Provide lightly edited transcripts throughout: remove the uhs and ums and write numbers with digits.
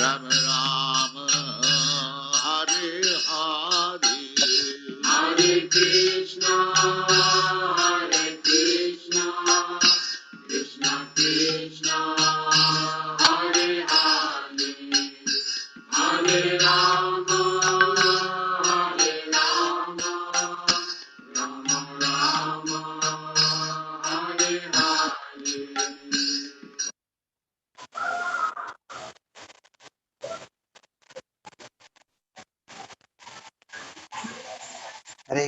Rama Rama, Hare Hare, Hare Krishna, Krishna Krishna, Hare Hare, Hare Rama, Rama Rama, Hare Hare.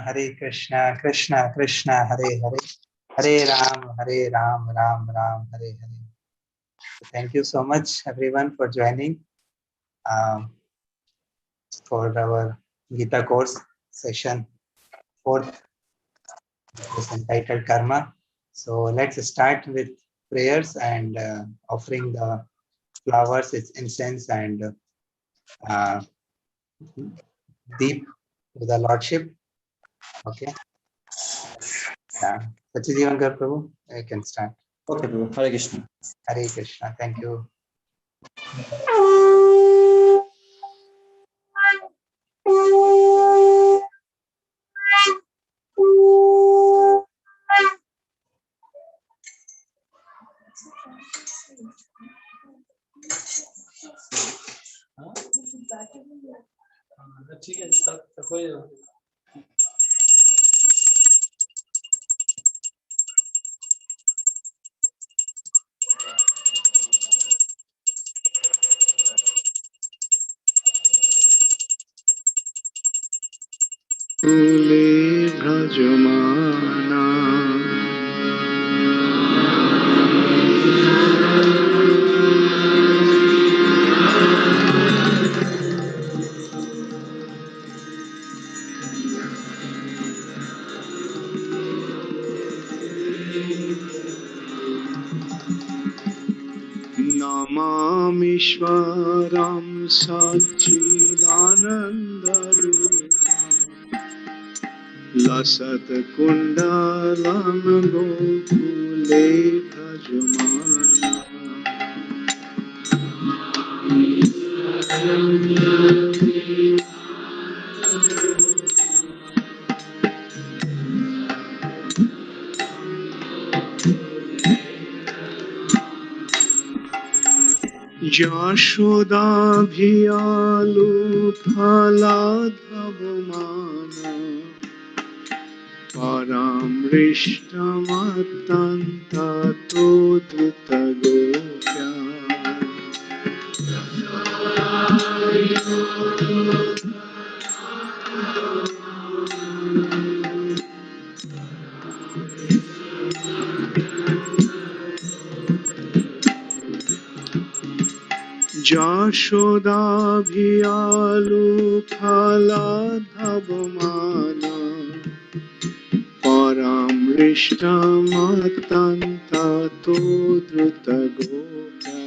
Hare Krishna, Krishna Krishna, Hare Hare, Hare Ram, Ram Ram, Hare Hare. So thank you so much, everyone, for joining for our Gita course session 4th, is entitled Karma. So let's start with prayers and offering the flowers, its incense, and deep to the Lordship. Okay. Sachidivankar Prabhu, you can start. Okay, Prabhu. Hare Krishna. Hare Krishna. Thank you. ठीक है, सब कोई भ्रजमाना नमामीश्वरं सच्चिदानन्दरूपम् लसत्कुण्डलं गोकुले यशोदाभियालुफलाधवमान परामृष्टमत्यन्तो धृतगोप्या यशोदाभियालुफलाधवमान परामृष्टमत्यन्तो धृतगोप्या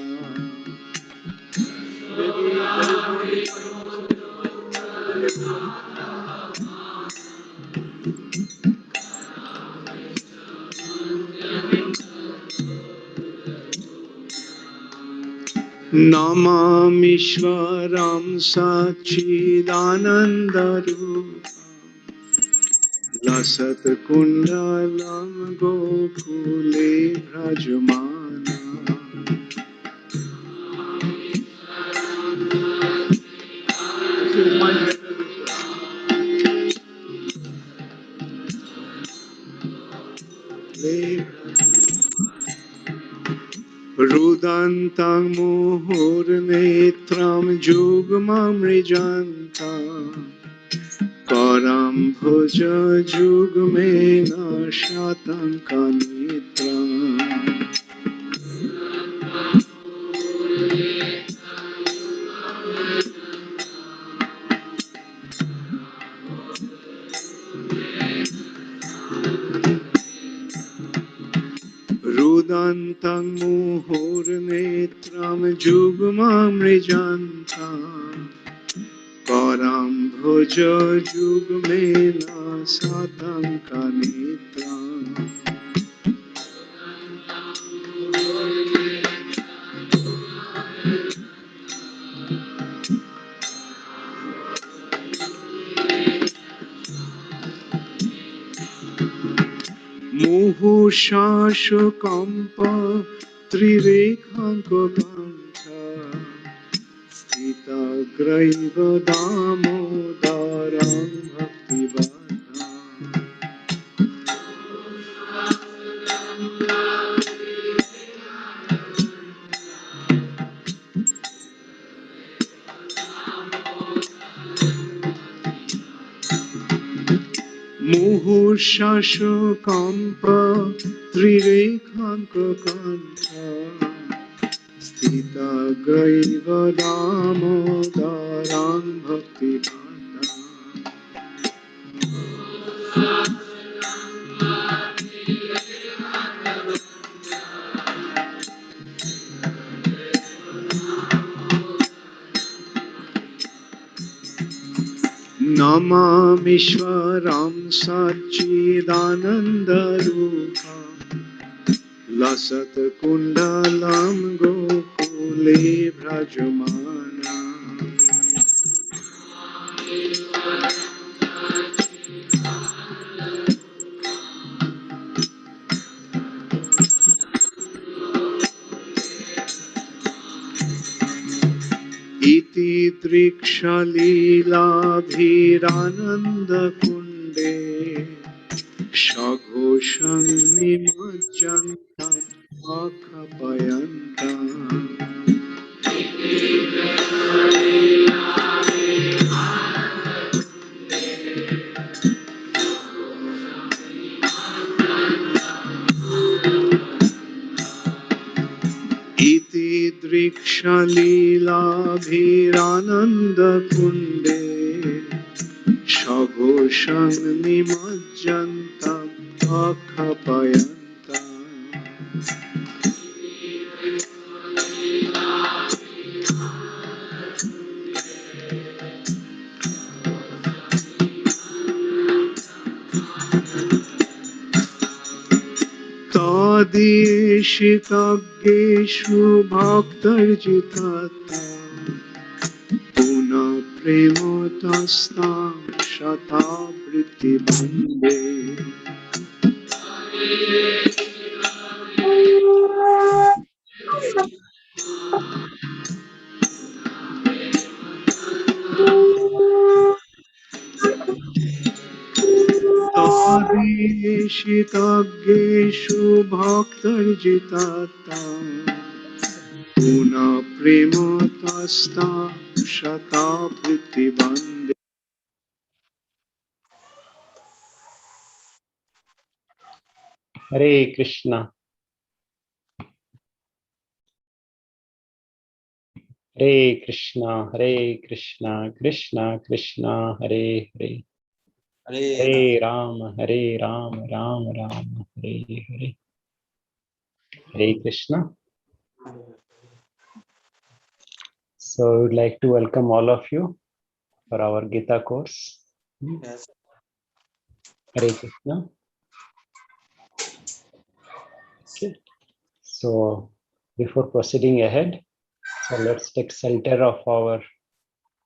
नमामीश्वरं सच्चिदानन्दरूपम् लसत्कुण्डलं गोकुले भ्रजमाना रुदन्तं मुहुर्नेत्रं जुग्ममृजन्तम् करं भुज जुग्मेन शतङ्कनेत्रम् रुदन्तं मुहुर्नेत्रं जुग्ममृजन्तम् करं भुज जुग्मेन शतङ्कनेत्रम् मुहुशाशकम्प त्रिरेखाङ्ककण्ठ स्थितग्रैव दामोदरं भक्तिवता मुहुर्शशकम्प त्रिरेखाङ्ककण्ठ स्थितग्रैव दामोदरं भक्तिवता नमामीश्वरं सच्चिदानन्दरूपम् लसत्कुण्डलं गोकुले व्रजमाना इति दृक्षलीलाभिरानन्दकुण्डे सघोषं निमज्जन्तम् अखपयन्तम् इति दृक्षलीलाभिरानन्दकुण्डे सघोषं निमज्जन्तम् अखपयन्तम् तदेशितज्ञेषु भक्तर्जितात्मा पुनः प्रेमोतस्तां शतावृत्तिबन्धे तदेशितज्ञेषु भक्तर्जितात्मा पुनः प्रेमोतस्तां शतावृत्तिबन्धे Hare Krishna, Hare Krishna, Hare Krishna, Krishna Krishna, Hare Hare, Hare Rama, Ram Rama, Hare Hare. Hare Krishna. So I would like to welcome all of you for our Gita course. Yes. Hare Krishna. Okay. So before proceeding ahead, so let's take shelter of our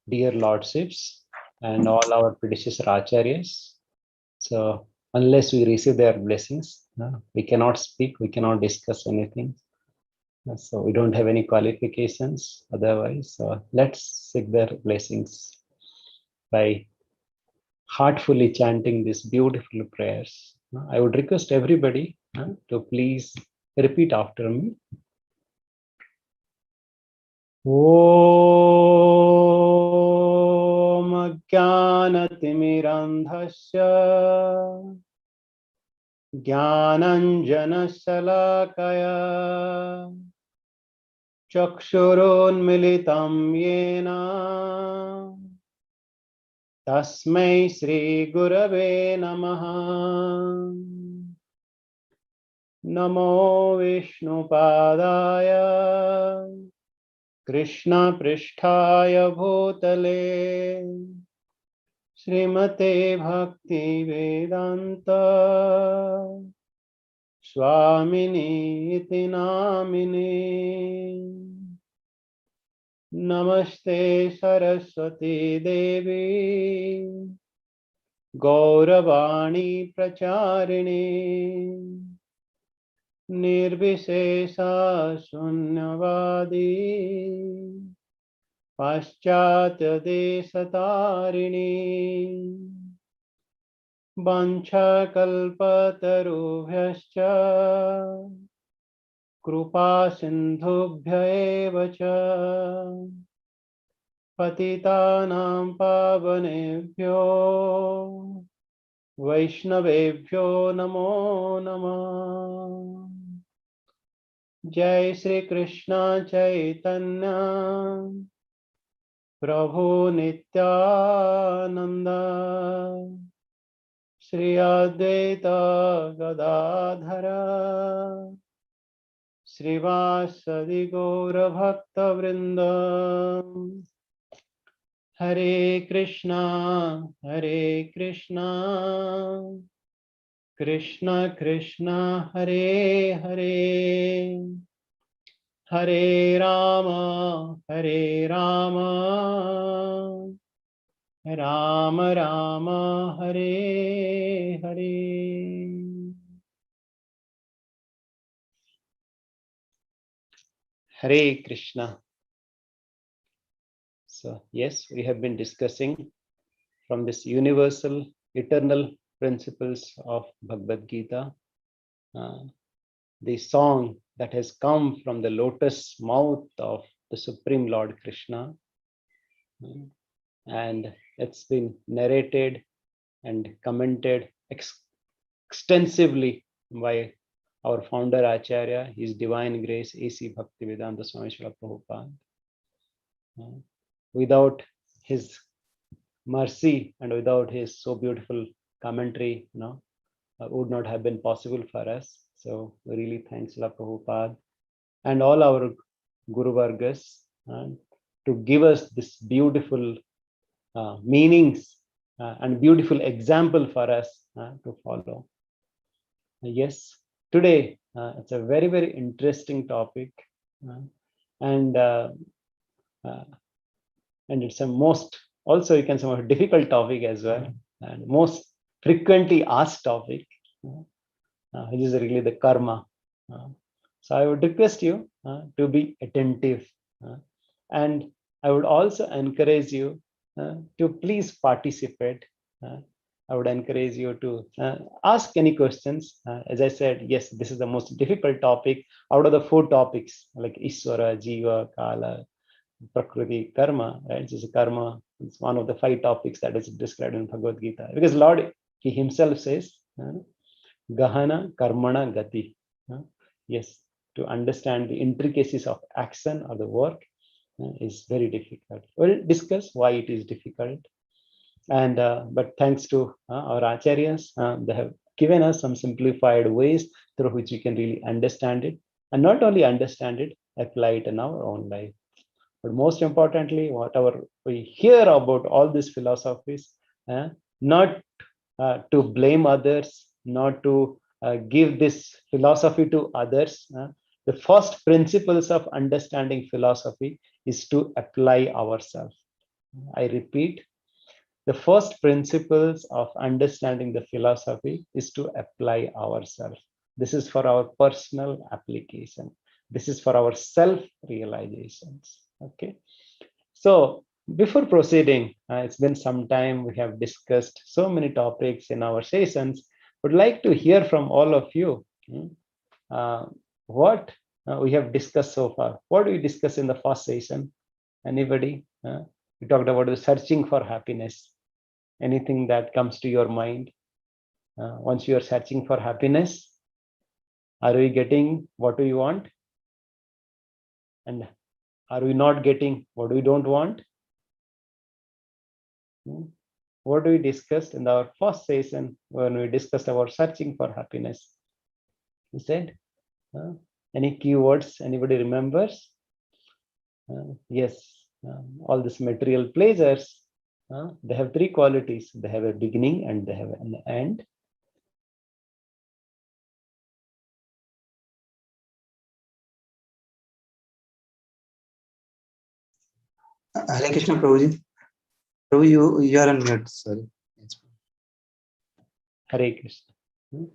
dear lordships and all our predecessor acharyas. So unless we receive their blessings, we cannot speak, we cannot discuss anything. So we don't have any qualifications otherwise. Let's seek their blessings by heartfully chanting these beautiful prayers. I would request everybody to please repeat after me. Om Jnanatimidandhasya Jnananjana-shalakaya Chakshurunmilitam Yena Tasmai Shri Gurave Namaha. Namo Vishnupadaya Krishna Pristhaya Bhutale Srimate Bhakti Vedanta Swamini iti namine. Namaste Saraswati Devi Gauravani Pracharine Nirvishesha Shunyavadi Paschatya Desatarini Vancha Kalpatarubhyascha Krupa Sindhubhya eva cha Patitanam Pavanebhyo Vaishnavebhyo Namo Namah. Jai Sri Krishna Chaitanya Prabhu Nityananda Shri Advaita Gadadhara Srivasadi Gaura Bhakta Vrinda. Hare Krishna Krishna Krishna Hare Hare Hare Rama Rama Rama Hare Hare. Hare Krishna. So yes, we have been discussing from this universal, eternal principles of Bhagavad-Gita, the song that has come from the lotus mouth of the Supreme Lord Krishna. And it's been narrated and commented extensively by our founder Acharya, His Divine Grace, A.C. Bhaktivedanta Swami Srila Prabhupada. Without his mercy and without his so beautiful commentary, would not have been possible for us. So we really thank Srila Prabhupada and all our Guru Vargas to give us this beautiful meanings and beautiful example for us to follow. Yes, today it's a very, very interesting topic, and it's a most also you can say a difficult topic as well, and most frequently asked topic, which is really the karma. So I would request you to be attentive, and I would also encourage you to please participate. I would encourage you to ask any questions. As I said, yes, this is the most difficult topic out of the 4 topics, like Ishvara, Jiva, Kala, Prakriti, Karma, right? This is karma. It's one of the 5 topics that is described in Bhagavad-Gita. Because Lord, He Himself says, Gahana Karmana Gati. Yes, to understand the intricacies of action or the work is very difficult. We'll discuss why it is difficult. And but thanks to our acharyas, they have given us some simplified ways through which we can really understand it, and not only understand it, apply it in our own life. But most importantly, whatever we hear about all these philosophies, not to blame others, not to give this philosophy to others. The first principles of understanding philosophy is to apply ourselves. I repeat, the first principles of understanding the philosophy is to apply ourselves. This is for our personal application. This is for our self-realizations. Okay. So before proceeding, it's been some time we have discussed so many topics in our sessions. Would like to hear from all of you what we have discussed so far. What do we discuss in the first session? Anybody? We talked about the searching for happiness. Anything that comes to your mind? Once you are searching for happiness, are we getting what we want? And are we not getting what we don't want? What we discussed in our first session when we discussed about searching for happiness? We said, any keywords anybody remembers? Yes, all these material pleasures, they have 3 qualities. They have a beginning and they have an end. Hare Krishna, Prabhuji. Prabhu, you are on mute. Sorry. Hare Krishna.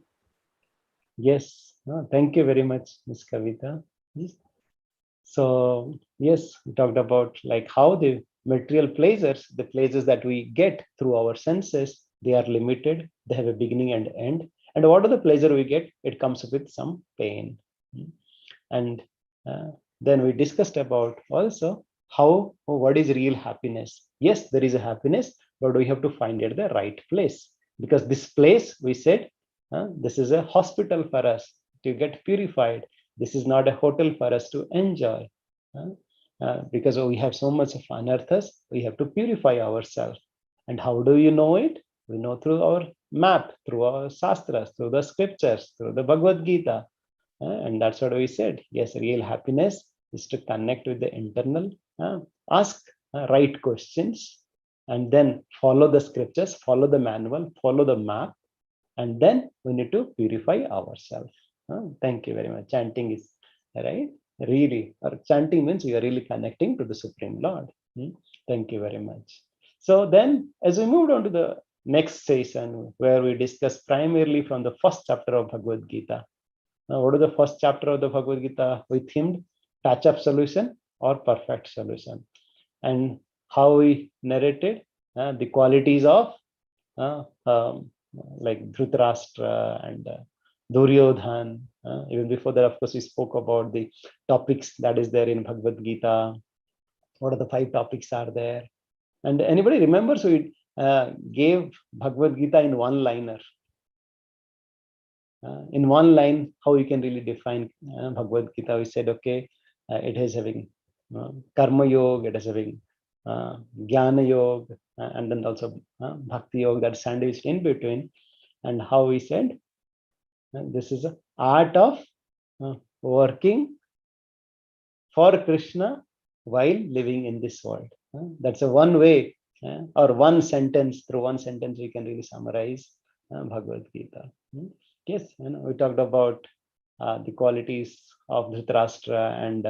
Yes, thank you very much, Ms. Kavita. Yes. So yes, we talked about like how the material pleasures, the pleasures that we get through our senses, they are limited, they have a beginning and end. And what are the pleasure we get? It comes with some pain. And then we discussed about also how, what is real happiness. Yes, there is a happiness, but we have to find it the right place, because this place, we said, this is a hospital for us to get purified. This is not a hotel for us to enjoy. Because we have so much of unearthas, we have to purify ourselves. And how do you know it? We know through our map, through our shastras, through the scriptures, through the Bhagavad-Gita. And that's what we said. Yes, real happiness is to connect with the internal, ask right questions, and then follow the scriptures, follow the manual, follow the map, and then we need to purify ourselves. Thank you very much. Chanting is right. Really, or chanting means we are really connecting to the Supreme Lord. Thank you very much. So then, as we moved on to the next session, where we discuss primarily from the first chapter of Bhagavad Gita. Now, what is the first chapter of the Bhagavad Gita? We themed patch-up solution or perfect solution, and how we narrated the qualities of like Dhritarashtra and Duryodhan. Even before that, of course, we spoke about the topics that is there in Bhagavad Gita. What are the 5 topics are there? And anybody remembers we gave Bhagavad Gita in one-liner? In one line, how you can really define Bhagavad Gita? We said, okay, it is having karma yoga, it is having jnana yoga, and then also bhakti yoga, that sandwiched in between. And how we said this is an art of working for Krishna while living in this world. That's a one way or one sentence. Through one sentence, we can really summarize Bhagavad Gita. Yes, we talked about the qualities of Dhritarashtra and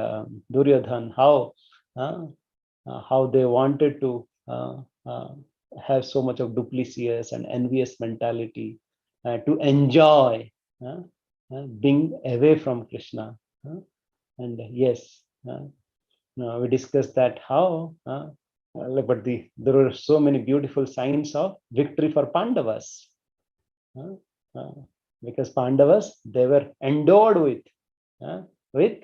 Duryodhan, how they wanted to have so much of duplicitous and envious mentality, to enjoy being away from Krishna. And yes, we discussed that how, but there are so many beautiful signs of victory for Pandavas. Because Pandavas, they were endowed with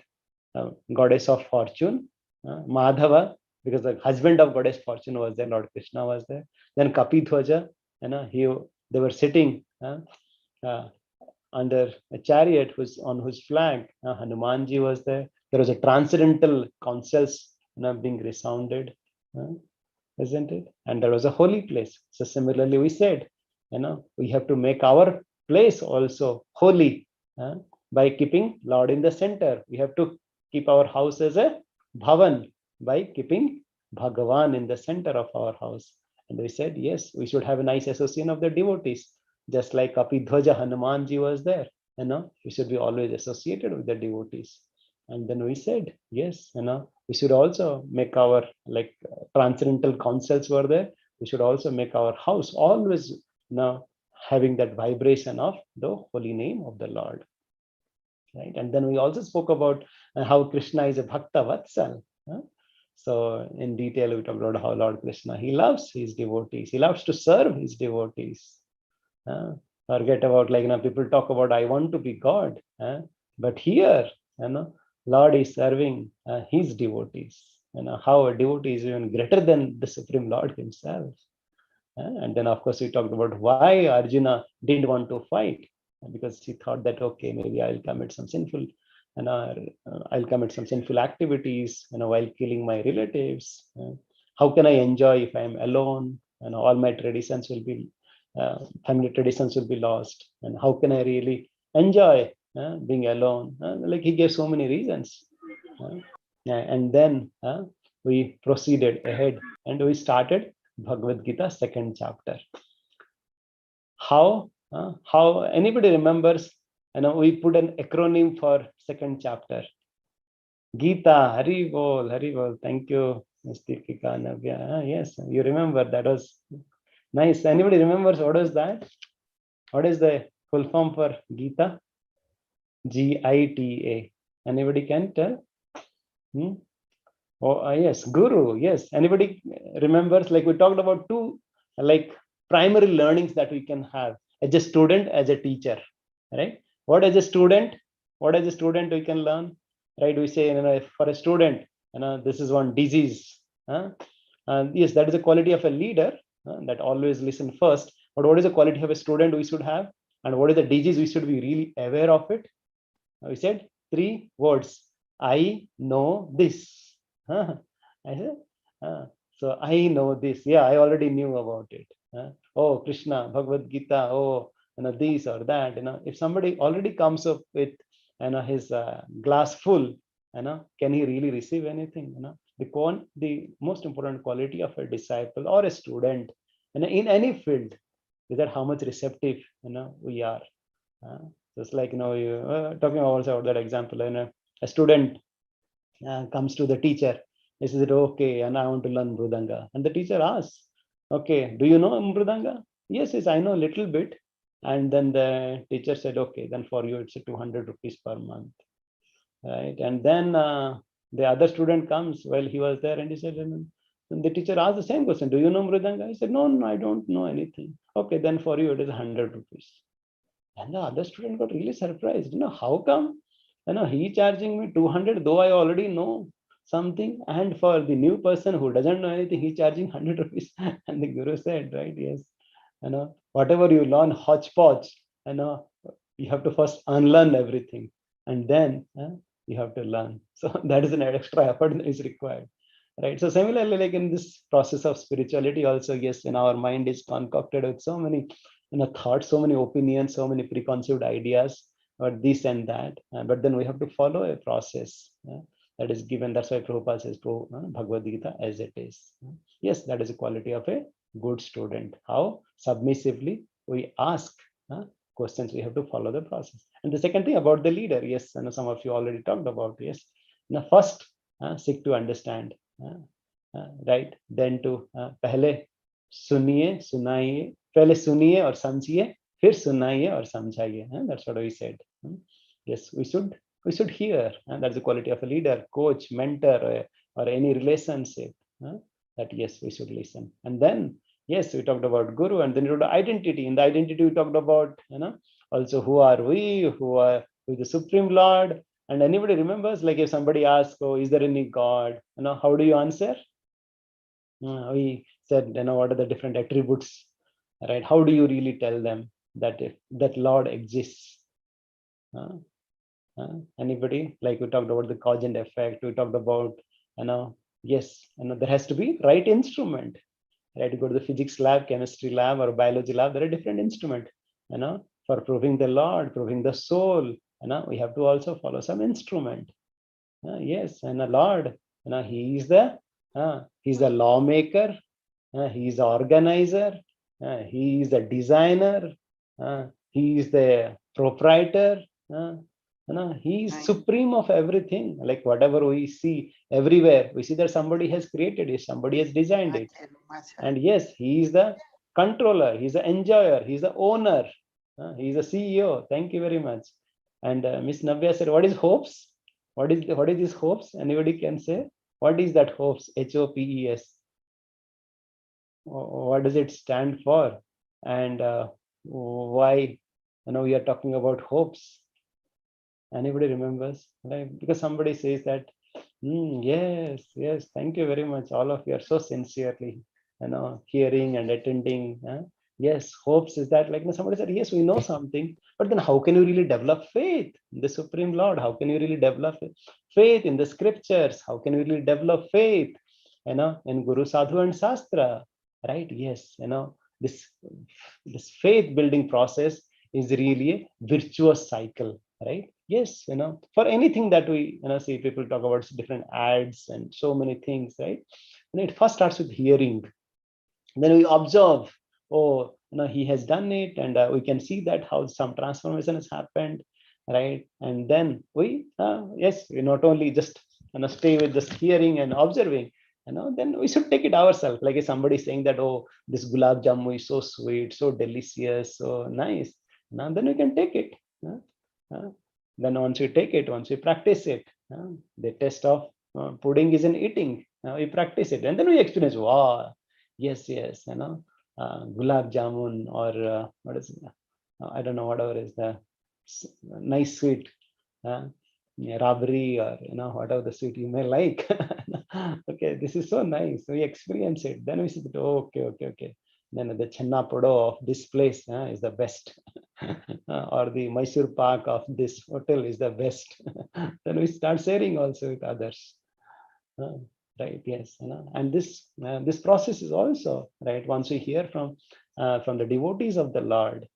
goddess of fortune, Madhava, because the husband of goddess fortune was there, Lord Krishna was there. Then Kapithwaja, they were sitting under a chariot on whose flag Hanumanji was there. There was a transcendental councils being resounded, isn't it? And there was a holy place. So similarly, we said, we have to make our place also holy by keeping Lord in the center. We have to keep our house as a bhavan by keeping Bhagavan in the center of our house. And we said, yes, we should have a nice association of the devotees. Just like Kapidhwaja Hanumanji was there, we should be always associated with the devotees. And then we said, yes, we should also make our transcendental councils were there. We should also make our house always having that vibration of the holy name of the Lord. Right? And then we also spoke about how Krishna is a Bhakta Vatsal. So in detail, we talked about how Lord Krishna, he loves his devotees. He loves to serve his devotees. Forget about people talk about, I want to be God. But here, Lord is serving his devotees. How a devotee is even greater than the Supreme Lord himself. And then, of course, we talked about why Arjuna didn't want to fight, because he thought that, okay, maybe I'll commit some sinful, activities, while killing my relatives. How can I enjoy if I'm alone? All my traditions will be, family traditions will be lost. And how can I really enjoy being alone? He gave so many reasons. And then we proceeded ahead and we started Bhagavad Gita second chapter. How anybody remembers, we put an acronym for second chapter. Gita, Hari Bol, Hari Bol. Thank you, Ms. Deepika Navya. Yes, you remember, that was nice. Anybody remembers what was that? What is the full form for Gita? Gita. Anybody can tell? Oh, yes, Guru. Yes. Anybody remembers? Like we talked about two like primary learnings that we can have as a student, as a teacher, right? What as a student? What as a student we can learn, right? We say, for a student, this is one disease. And yes, that is the quality of a leader that always listen first. But what is the quality of a student we should have, and what is the disease we should be really aware of it? We said 3 words. I know this. I said, so I know this. Yeah, I already knew about it. Oh, Krishna, Bhagavad-Gita. Oh, this or that. If somebody already comes up with, his glass full, can he really receive anything? The most important quality of a disciple or a student, in any field, is that how much receptive, we are. Just like you talking also about that example, a student comes to the teacher. He says, okay, and I want to learn mridanga. And the teacher asks, okay, do you know mridanga? Yes, I know a little bit. And then the teacher said, okay, then for you it's 200 rupees per month, right? And then the other student comes while he was there, and he said, and the teacher asked the same question, do you know mridanga? He said, no, I don't know anything. Okay, then for you it is 100 rupees. And the other student got really surprised. How come? He charging me 200, though I already know something. And for the new person who doesn't know anything, he charging 100 rupees. And the Guru said, right, yes, whatever you learn hodgepodge, you have to first unlearn everything. And then you have to learn. So that is an extra effort that is required. Right. So similarly, like in this process of spirituality also, yes, in our mind is concocted with so many thoughts, so many opinions, so many preconceived ideas, or this and that. But then we have to follow a process that is given. That's why Prabhupada says Bhagavad-Gita as it is. Yes, that is the quality of a good student. How submissively we ask questions, we have to follow the process. And the second thing about the leader, yes, some of you already talked about, yes. First, seek to understand. Right, then to पहले सुनिए सुनाइए, पहले सुनिए और समझिए, फिर सुनाइए और समझाइए. That's what we said. Yes, we should hear, and that's the quality of a leader, coach, mentor, or any relationship. That yes, we should listen. And then yes, we talked about guru, and then we talked identity. In the identity, we talked about also who are we, who is the Supreme Lord. And anybody remembers, like if somebody asks, oh, is there any God? How do you answer? We said, what are the different attributes, right? How do you really tell them that if that Lord exists? Anybody? Like we talked about the cause and effect. We talked about, yes, there has to be right instrument, right? You go to the physics lab, chemistry lab, or biology lab. There are different instruments, for proving the Lord, proving the soul. We have to also follow some instrument. Yes, and the Lord, he's the lawmaker, he's the organizer, he is the designer, he is the proprietor, he is supreme of everything. Like whatever we see everywhere, we see that somebody has created it, somebody has designed it. And yes, he is the controller, he's the enjoyer, he's the owner, he's the CEO. Thank you very much. And Miss Navya said, what is hopes? What is this hopes? Anybody can say? What is that hopes? HOPES. What does it stand for? And why we are talking about hopes? Anybody remembers? Right? Because somebody says that, yes, thank you very much. All of you are so sincerely, hearing and attending. Yes, hopes is that like somebody said, yes, we know something, but then how can you really develop faith in the Supreme Lord? How can you really develop faith in the scriptures? How can you really develop faith, in Guru, Sadhu, and Shastra? Right? Yes, this faith building process is really a virtuous cycle, right? Yes, for anything that we see, people talk about different ads and so many things, right? And it first starts with hearing. Then we observe, oh, he has done it, and we can see that how some transformation has happened, right? And then we not only just stay with just hearing and observing, then we should take it ourselves. Like if somebody saying that, oh, this gulab jamun is so sweet, so delicious, so nice, Now then we can take it. Then once we take it, once we practice it, the test of pudding is in eating. We practice it, and then we experience, wow, yes, gulab jamun, or what is it? I don't know, whatever is the nice sweet, rabri, or whatever the sweet you may like. Okay, this is so nice. We experience it. Then we say, oh, okay. Then the channa podo of this place is the best, or the Mysore Pak of this hotel is the best. Then we start sharing also with others. Right? Yes, and this process is also right. Once we hear from the devotees of the Lord,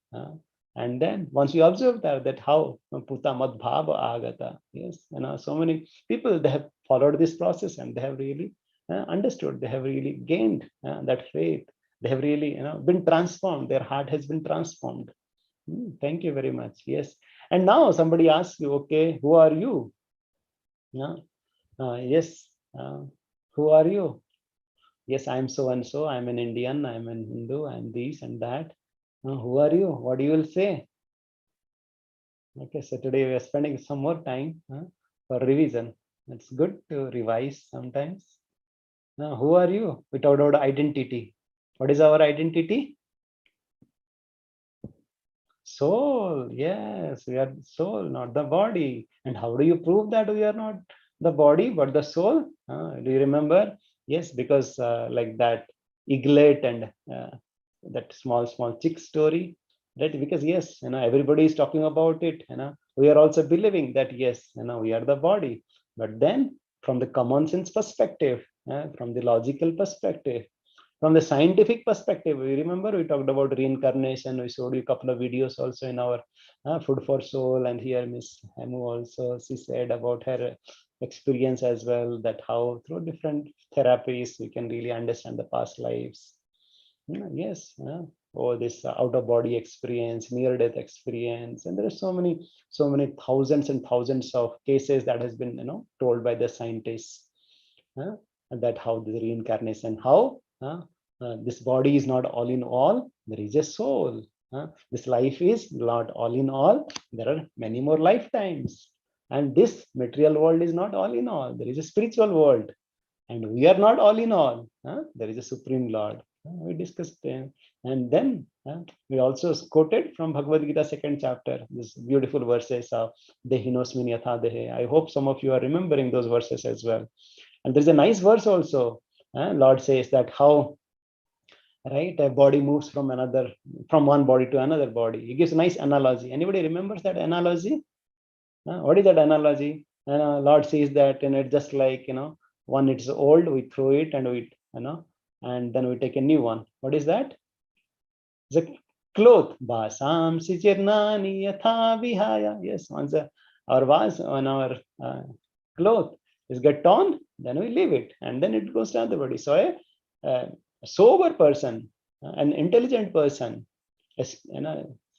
and then once we observe that how puta mad bhava agata, yes, so many people, they have followed this process and they have really understood. They have really gained that faith. They have really been transformed. Their heart has been transformed. Thank you very much. Yes, and now somebody asks you, okay, who are you? Yes. Who are you? Yes, I'm so and so. I'm an Indian. I'm an Hindu. I'm this and that. Who are you? What you will say? Okay, so today we are spending some more time for revision. It's good to revise sometimes. Now, who are you? Without our identity. What is our identity? Soul. Yes, we are soul, not the body. And how do you prove that we are not the body but the soul? Do you remember? Yes, because like that eaglet and that small chick story, right? Because yes, everybody is talking about it. We are also believing that yes, we are the body. But then from the common sense perspective, from the logical perspective, from the scientific perspective, we remember we talked about reincarnation. We showed you a couple of videos also in our Food for Soul, and here Miss Hemu also, she said about her experience as well, that how through different therapies we can really understand the past lives. Yes, or this out of body experience, near death experience, and there are so many thousands and thousands of cases that has been told by the scientists, that how the reincarnation, how this body is not all in all, there is a soul. This life is not all in all, there are many more lifetimes, and this material world is not all in all, there is a spiritual world, and we are not all in all. There is a Supreme Lord. We discussed, and then we also quoted from Bhagavad-Gita 2nd chapter, this beautiful verses of Dehinosmin Yatha Dehe. I hope some of you are remembering those verses as well. And there's a nice verse also. Lord says that how, right, a body moves from one body to another body. He gives a nice analogy. Anybody remembers that analogy? What is that analogy? Lord says that, it's just like, one it's old, we throw it and we, and then we take a new one. What is that? It's a cloth. Basam sichirnani yatha vihaya. Yes, once our vase on our cloth is get torn, then we leave it, and then it goes to another body. So a sober person, an intelligent person,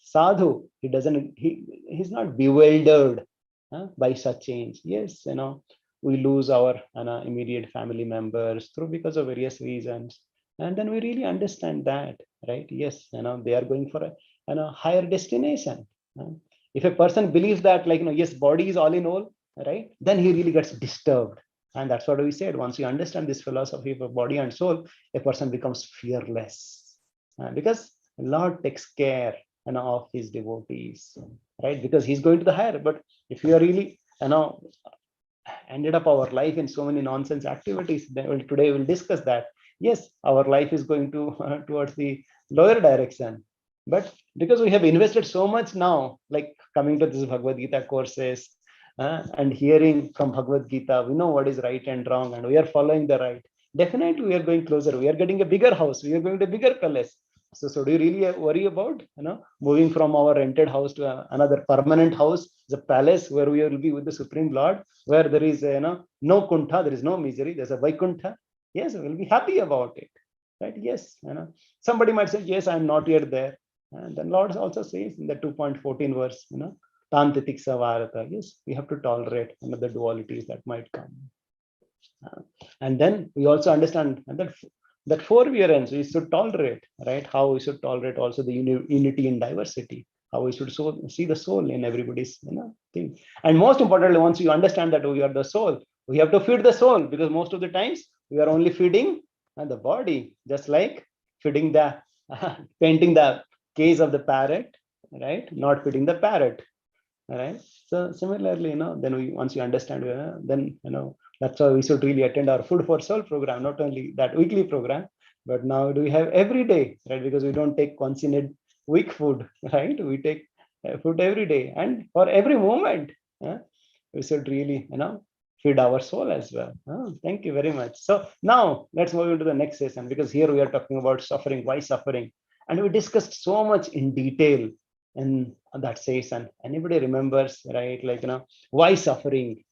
sadhu, he's not bewildered by such change. Yes, we lose our immediate family members because of various reasons, and then we really understand that, right? Yes, they are going for a higher destination. If a person believes that, like, yes, body is all in all, right, then he really gets disturbed. And that's what we said. Once you understand this philosophy of body and soul, a person becomes fearless, because Lord takes care of his devotees, right? Because he's going to the higher. But if you are really ended up our life in so many nonsense activities, then today we'll discuss that. Yes, our life is going to towards the lower direction, but because we have invested so much now, like coming to this Bhagavad-Gita courses, and hearing from Bhagavad-Gita, we know what is right and wrong, and we are following the right. Definitely, we are going closer. We are getting a bigger house. We are going to a bigger palace. So do you really worry about moving from our rented house to another permanent house, the palace where we will be with the Supreme Lord, where there is no kuntha, there is no misery, there's a vaikuntha? Yes, we'll be happy about it, right? Yes, somebody might say, yes, I'm not yet there, and then Lord also says in the 2.14 verse, Tantitik Savarata. Yes, we have to tolerate the dualities that might come. And then we also understand that forbearance we should tolerate, right? How we should tolerate also the unity in diversity. how we should see the soul in everybody's thing. And most importantly, once you understand that we are the soul, we have to feed the soul, because most of the times we are only feeding the body, just like feeding the painting the case of the parrot, right? Not feeding the parrot, right? So similarly, then once you understand, then that's why we should really attend our Food for Soul program, not only that weekly program, but now do we have every day, right? Because we don't take constant weak food, right? We take food every day, and for every moment, we should really, feed our soul as well. Thank you very much. So now let's move into the next session, because here we are talking about suffering, why suffering, and we discussed so much in detail in that session. Anybody remembers, right? Like, why suffering?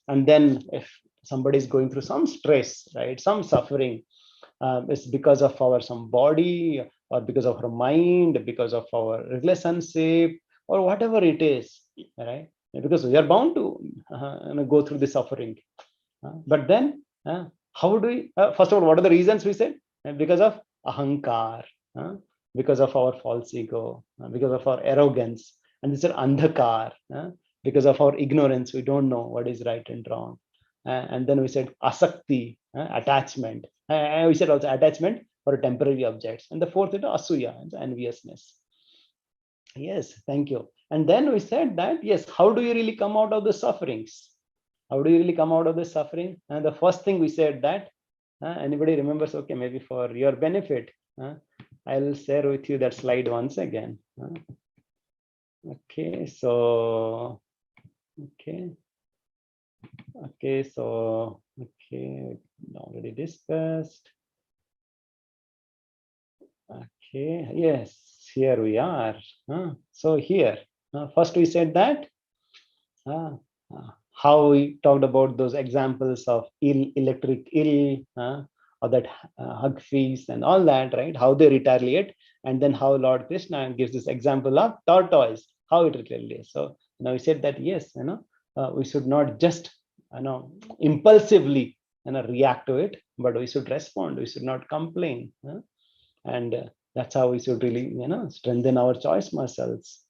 And then if somebody is going through some stress, right, some suffering, it's because of our some body, or because of our mind, because of our relationship, or whatever it is, right? Because we are bound to go through the suffering. But then how do we, first of all, what are the reasons we said? Because of ahankar, because of our false ego, because of our arrogance, and this is andhakar, because of our ignorance. We don't know what is right and wrong. And then we said asakti, attachment. We said also attachment for temporary objects. And the fourth is asuya, enviousness. Yes, thank you. And then we said that, yes, how do you really come out of the sufferings? How do you really come out of the suffering? And the first thing we said that, anybody remembers? Okay, maybe for your benefit, I'll share with you that slide once again. Okay, so, okay, so, okay, already discussed. Okay, yes, here we are. So here, first we said that, how we talked about those examples of electric eel, or that hug feast and all that, right? How they retaliate, and then how Lord Krishna gives this example of tortoise, how it retaliates. So now we said that, yes, we should not just impulsively react to it, but we should respond. We should not complain, and that's how we should really strengthen our choice muscles.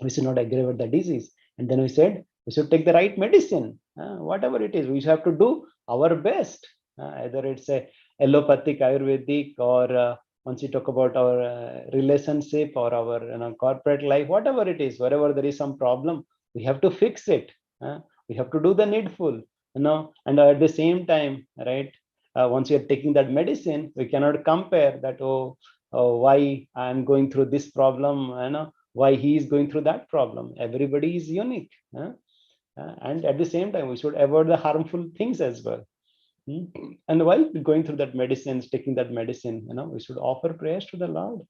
We should not aggravate the disease. And then we said we should take the right medicine, whatever it is. We have to do our best, either it's a allopathic, ayurvedic, or once you talk about our relationship or our corporate life, whatever it is, wherever there is some problem, we have to fix it. We have to do the needful, and at the same time, right, once you're taking that medicine, we cannot compare that, oh, why I'm going through this problem, why he is going through that problem. Everybody is unique, and at the same time we should avoid the harmful things as well. And while going through that medicine, taking that medicine, we should offer prayers to the Lord.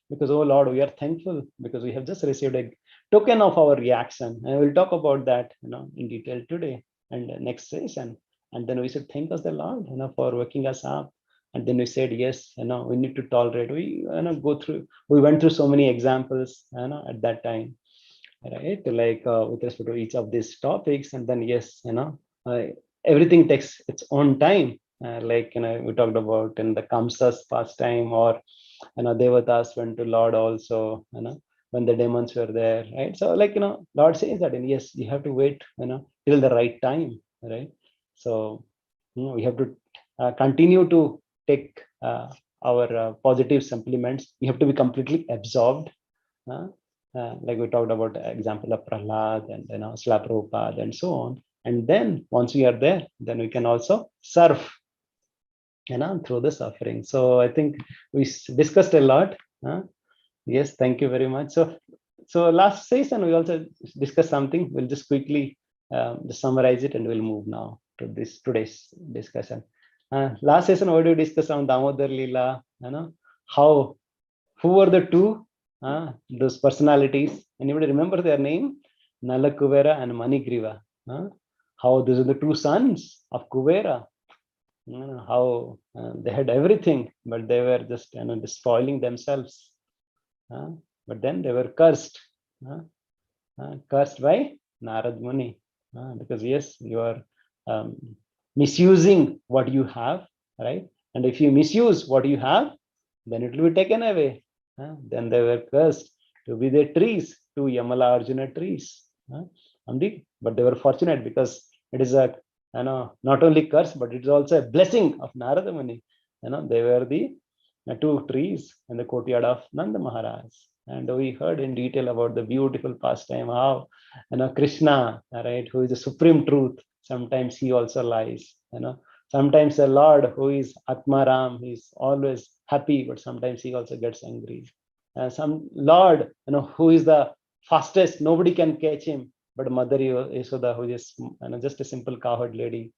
Because, oh Lord, we are thankful because we have just received a token of our reaction, and we'll talk about that in detail today and next session. And then we should thank us the Lord for waking us up. And then we said, yes, we need to tolerate. We we went through so many examples at that time, right? Like with respect to each of these topics. And then, yes, everything takes its own time. Like we talked about in the Kamsa's pastime, or Devatas went to Lord also, when the demons were there, right? So like Lord says that, and yes, you have to wait till the right time, right? So we have to continue to take our positive supplements. We have to be completely absorbed, like we talked about the example of Prahlad and Srila Prabhupada and so on. And then once we are there, then we can also surf through the suffering. So I think we discussed a lot. Yes, thank you very much. So last session we also discussed something. We'll just quickly just summarize it, and we'll move now to today's discussion. Last session, what did we discuss on Damodar Leela? Who were the two those personalities? Anybody remember their name? Nala Kuvera and Manigriva. How those are the two sons of Kuvera. How they had everything, but they were just spoiling themselves. But then they were cursed, cursed by Narad Muni, because yes, you are misusing what you have, right? And if you misuse what you have, then it will be taken away. Then they were cursed to be the trees, two Yamala Arjuna trees. But they were fortunate because it is a not only curse, but it is also a blessing of Narada Muni. They were the two trees in the courtyard of Nanda Maharaj. And we heard in detail about the beautiful pastime how Krishna, right, who is the supreme truth, sometimes he also lies. Sometimes the Lord, who is Atmaram, he is always happy, but sometimes he also gets angry. Some Lord, who is the fastest, nobody can catch him, but Mother Yashoda, who is just a simple cowherd lady,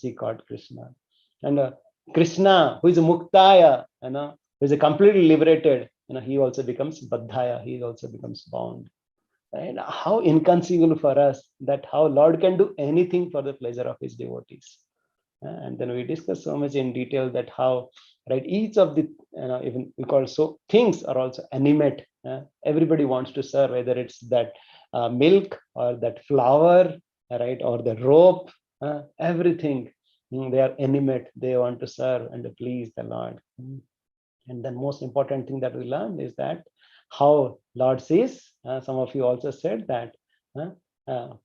she caught Krishna. And Krishna, who is a Muktaya, who is a completely liberated, he also becomes Baddhaya, he also becomes bound. And how inconceivable for us that how Lord can do anything for the pleasure of his devotees. And then we discuss so much in detail that how, right, each of the even we call so things are also animate. Everybody wants to serve, whether it's that milk or that flower, right, or the rope, everything. They are animate. They want to serve and to please the Lord. And then most important thing that we learned is that how Lord says. Some of you also said that.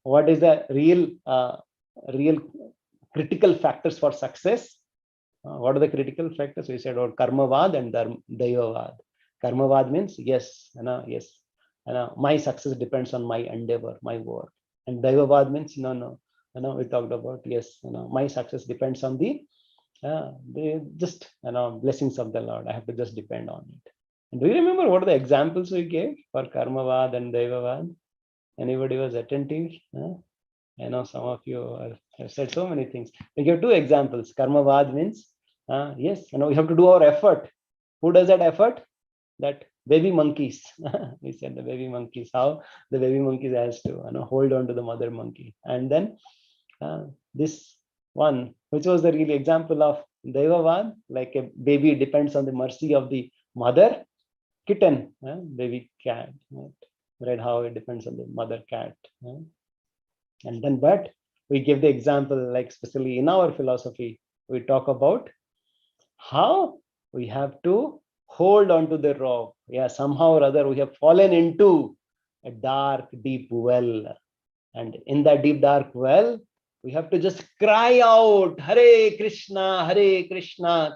What is the real critical factors for success? What are the critical factors? We said about karmavad and daivavad. Karmavad means yes, yes, my success depends on my endeavor, my work. And daivavad means no, we talked about yes, my success depends on the just blessings of the Lord. I have to just depend on it. And do you remember what are the examples we gave for karmavad and daivavad? Anybody was attentive? I know some of you have said so many things. We give two examples. Karmavad means, yes, we have to do our effort. Who does that effort? That baby monkeys. We said the baby monkeys, how the baby monkeys has to hold on to the mother monkey. And then this one, which was the real example of Devavad, like a baby depends on the mercy of the mother kitten, baby cat, right? How it depends on the mother cat. And then, but we give the example, like especially in our philosophy, we talk about how we have to hold on to the rope. Yeah, somehow or other we have fallen into a dark, deep well. And in that deep, dark well, we have to just cry out, Hare Krishna, Krishna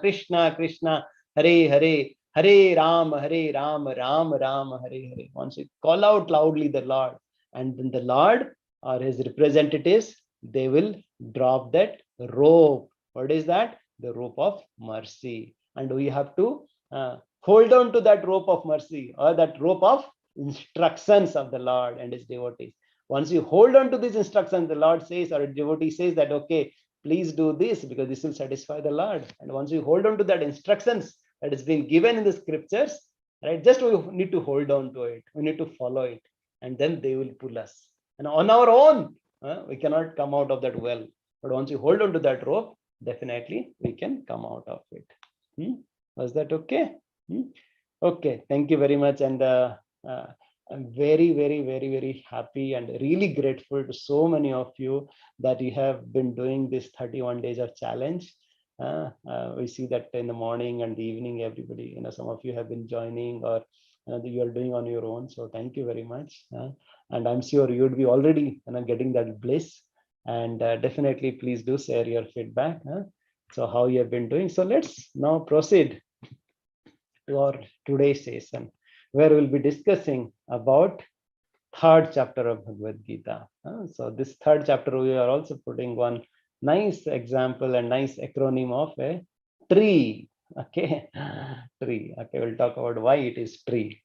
Krishna, Hare Hare, Hare Ram, Ram Ram, Hare Hare. Once we call out loudly the Lord, and then the Lord or his representatives, they will drop that rope. What is that? The rope of mercy. And we have to hold on to that rope of mercy, or that rope of instructions of the Lord and his devotees. Once you hold on to these instructions, the Lord says, or a devotee says that, okay, please do this because this will satisfy the Lord. And once you hold on to that instructions that is being given in the scriptures, right, just we need to hold on to it. We need to follow it. And then they will pull us. And on our own, we cannot come out of that well. But once you hold on to that rope, definitely we can come out of it. Was that okay? Okay, thank you very much. And I'm very, very, very, very happy and really grateful to so many of you that you have been doing this 31 days of challenge. We see that in the morning and the evening, everybody, some of you have been joining, or you are doing on your own. So thank you very much. And I'm sure you would be already getting that bliss. And definitely, please do share your feedback. So how you have been doing. So let's now proceed to our today's session, where we'll be discussing about third chapter of Bhagavad-Gita. So this third chapter, we are also putting one nice example and nice acronym of a tree. Okay, tree. Okay, we'll talk about why it is tree.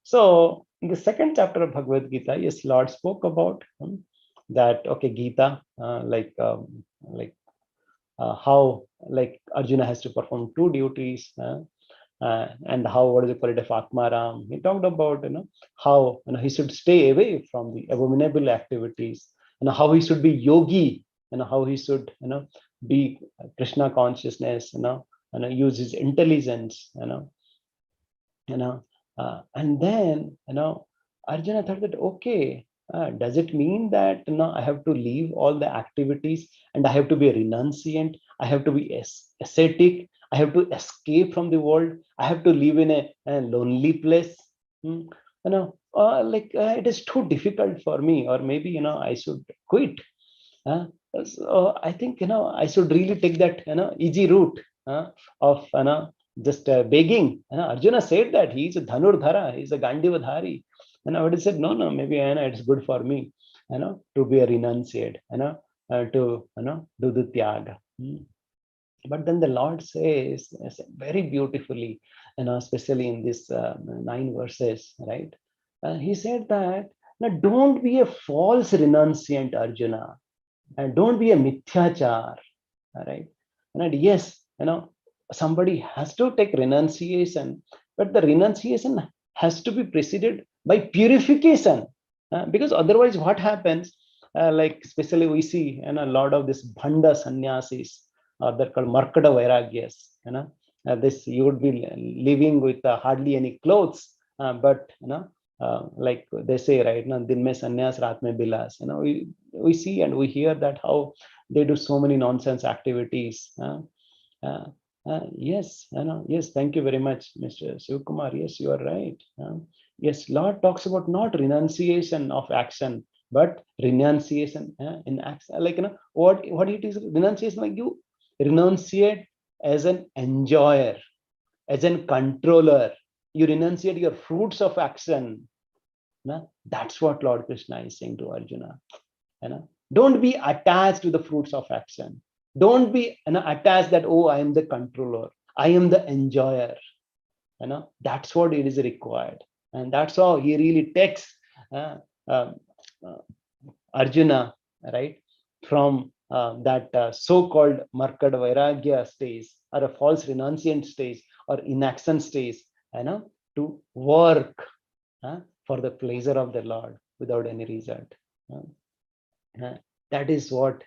So in the second chapter of Bhagavad-Gita, yes, Lord spoke about that. Okay, Gita, how like Arjuna has to perform two duties. And how, what is the quality of Atmaram? He talked about how he should stay away from the abominable activities, how he should be yogi, how he should be Krishna consciousness, use his intelligence, and then Arjuna thought that, okay, does it mean that I have to leave all the activities and I have to be a renunciant, I have to be ascetic, I have to escape from the world. I have to live in a lonely place. It is too difficult for me, or maybe I should quit. Uh, so I think I should really take that easy route of just begging. Arjuna said that he is a Dhanurdhara, he is a Gandivadhari. And I would have said, no, maybe it's good for me, to be a renunciate, to do the tyaga. But then the Lord says very beautifully, especially in this 9 verses, right? He said that, now don't be a false renunciant, Arjuna, and don't be a mithyachar, right? And yes, somebody has to take renunciation, but the renunciation has to be preceded by purification, because otherwise what happens, like especially we see a lot of this bhanda sannyasis, they're called markada vairagyas, this you would be living with hardly any clothes, but like they say, right now, din mein sannyas, raat mein bilas. We see and we hear that how they do so many nonsense activities. Yes, yes, thank you very much, Mr. Shivkumar. Yes, you are right. Yes, Lord talks about not renunciation of action, but renunciation in action. Like, what it is, renunciation, like you renunciate as an enjoyer, as an controller. You renunciate your fruits of action. That's what Lord Krishna is saying to Arjuna. Don't be attached to the fruits of action. Don't be attached that, oh, I am the controller, I am the enjoyer. That's what it is required. And that's how he really takes Arjuna, right, from that so-called markad vairagya stage, or a false renunciant stage, or inaction stage, to work for the pleasure of the Lord without any result. That is what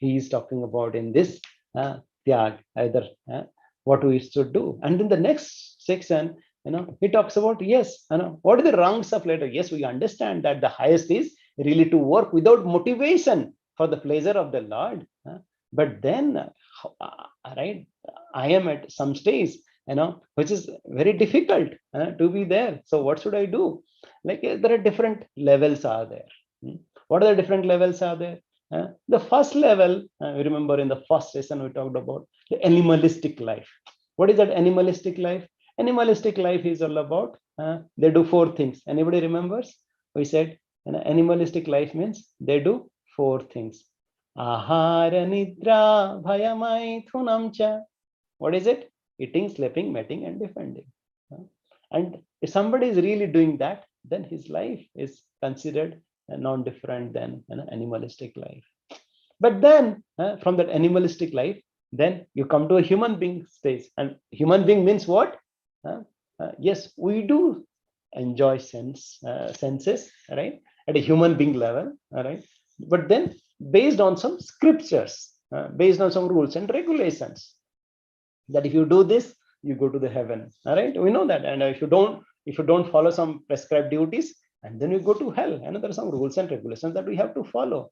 he is talking about in this tyag, either what we should do. And in the next section, he talks about, yes, what are the rungs of ladder. Yes, we understand that the highest is really to work without motivation for the pleasure of the Lord. But then, right, I am at some stage, which is very difficult to be there. So what should I do? Like, there are different levels are there. What are the different levels are there? The first level, remember in the first session we talked about the animalistic life. What is that animalistic life? Animalistic life is all about, they do 4 things. Anybody remembers? We said animalistic life means they do 4 things. Ahara, nidra, bhayamaithunam cha. What is it? Eating, sleeping, mating, and defending. And if somebody is really doing that, then his life is considered non-different than animalistic life. But then from that animalistic life, then you come to a human being stage. And human being means what? Yes, we do enjoy senses, right, at a human being level, all right, but then based on some scriptures, based on some rules and regulations, that if you do this, you go to the heaven. All right, we know that. And if you don't follow some prescribed duties, and then you go to hell. And there are some rules and regulations that we have to follow.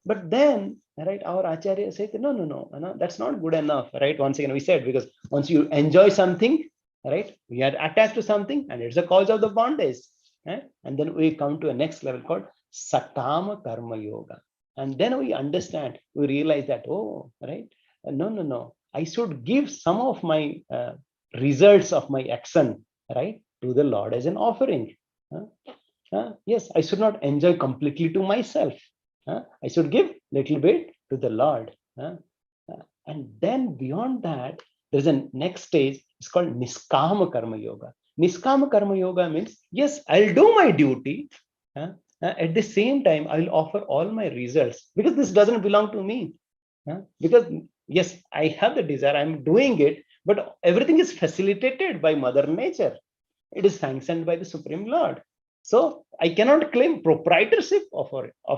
But then, right, our Acharya said, no, that's not good enough. Right, once again we said, because once you enjoy something, right, we are attached to something, and it's a cause of the bondage. And then we come to a next level called Sakama Karma Yoga. And then we understand, we realize that, oh, right, no, I should give some of my results of my action, right, to the Lord as an offering. Yes, I should not enjoy completely to myself. I should give little bit to the Lord. And then beyond that, there's a next stage. It's called Niskama Karma Yoga. Niskama Karma Yoga means, yes, I'll do my duty. At the same time, I'll offer all my results, because this doesn't belong to me. Because yes, I have the desire, I'm doing it, but everything is facilitated by Mother Nature. It is sanctioned by the Supreme Lord. So I cannot claim proprietorship of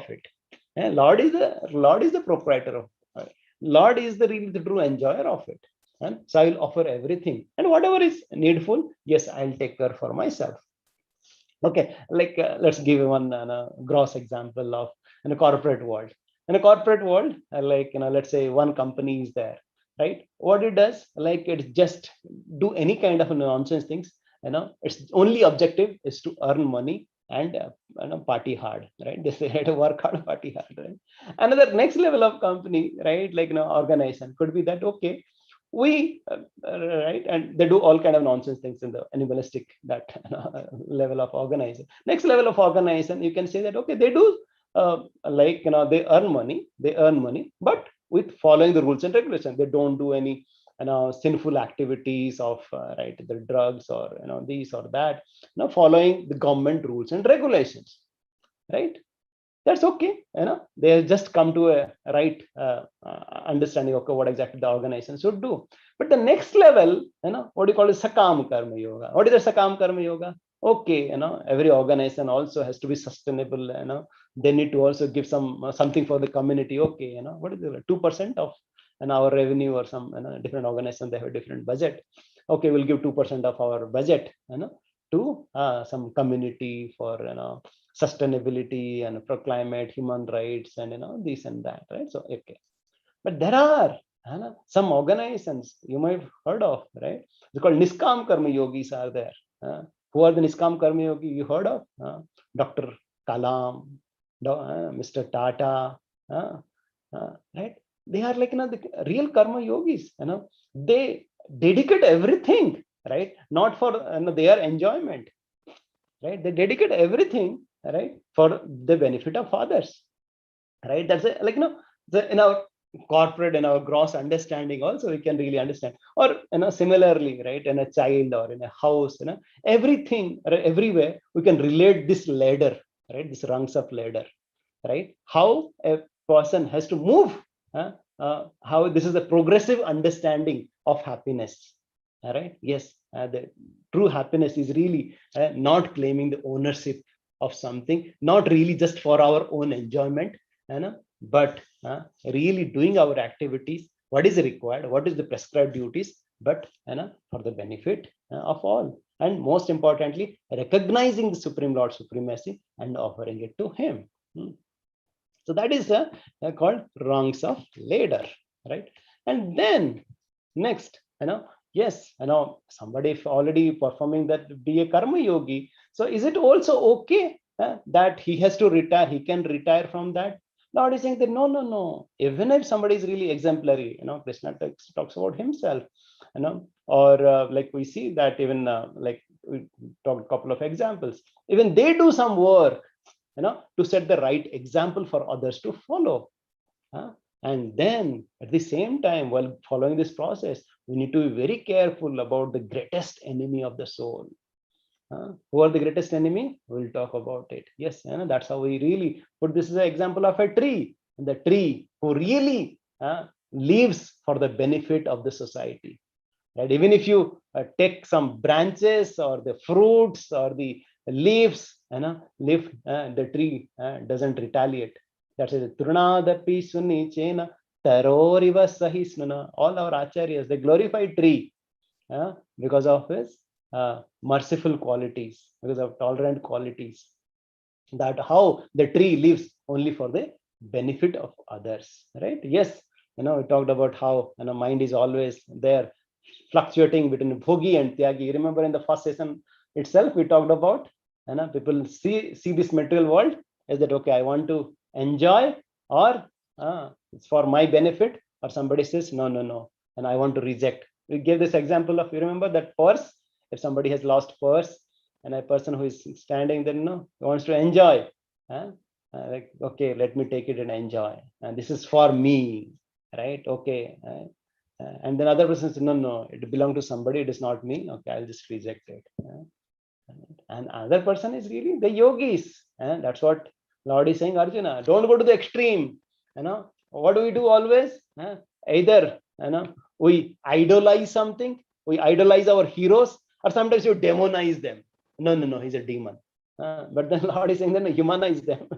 it. Lord is the proprietor of it. Lord is the true enjoyer of it. And so I will offer everything, and whatever is needful, yes, I'll take care for myself. Okay, like let's give one gross example of in a corporate world. In a corporate world, like let's say one company is there, right? What it does, like it just do any kind of nonsense things. Its only objective is to earn money and party hard, right? They say to work hard, party hard, right? Another next level of company, right? Like organization could be that okay, we right, and they do all kind of nonsense things in the animalistic that level of organization. Next level of organization, you can say that okay, they do like they earn money, but with following the rules and regulations. They don't do any sinful activities of right, the drugs or these or that, following the government rules and regulations, right? That's okay. They just come to a right understanding of what exactly the organization should do. But the next level, what do you call it? Sakam karma yoga. What is the Sakam karma yoga? Okay, every organization also has to be sustainable. They need to also give something for the community. Okay, what is it? 2% of our revenue or some different organization, they have a different budget. Okay, we'll give 2% of our budget, to some community for sustainability and for climate, human rights, and this and that, right? So okay, but there are some organizations you might have heard of, right? They're called Niskam karma yogis are there. Who are the Niskam karma yogi you heard of? Dr. Kalam, Mr. Tata, right? They are like the real karma yogis. They dedicate everything, right? Not for their enjoyment, right? They dedicate everything, right, for the benefit of others, right? That's like in our corporate, in our gross understanding also we can really understand. Or similarly, right, in a child or in a house, everything, everywhere we can relate this ladder, right? This rungs of ladder, right? How a person has to move, how this is a progressive understanding of happiness. All right. Yes, the true happiness is really not claiming the ownership of something, not really just for our own enjoyment, but really doing our activities, what is required, what is the prescribed duties, but for the benefit of all. And most importantly, recognizing the Supreme Lord supremacy and offering it to him. So that is called rungs of ladder, right? And then next, yes, somebody if already performing that, be a karma yogi. So is it also okay that he has to retire? He can retire from that. Lord is saying that no. Even if somebody is really exemplary, Krishna talks about himself, or like we see that even like we talked a couple of examples. Even they do some work, to set the right example for others to follow. And then at the same time, while following this process, we need to be very careful about the greatest enemy of the soul. Who are the greatest enemy? We'll talk about it. Yes, that's how we really put this as an example of a tree. The tree who really lives for the benefit of the society. Right? Even if you take some branches or the fruits or the leaves, the tree doesn't retaliate. That's it. Trunadapi sunni chena taroriva sahisnana. All our acharyas, they glorify tree because of his merciful qualities, because of tolerant qualities. That how the tree lives only for the benefit of others, right? Yes, we talked about how mind is always there, fluctuating between bhogi and tyagi. Remember in the first session itself, we talked about people see this material world as that okay, I want to enjoy, or it's for my benefit, or somebody says no, and I want to reject. We gave this example of, you remember that purse. If somebody has lost purse and a person who is standing there, wants to enjoy, like okay, let me take it and enjoy, and this is for me, right? Okay. And then other person says no, it belongs to somebody, it is not me. Okay, I'll just reject it. And other person is really the yogis, and that's what Lord is saying, Arjuna, don't go to the extreme. What do we do always? Either we idolize something, we idolize our heroes, or sometimes you demonize them. No, he's a demon. But then Lord is saying then humanize them.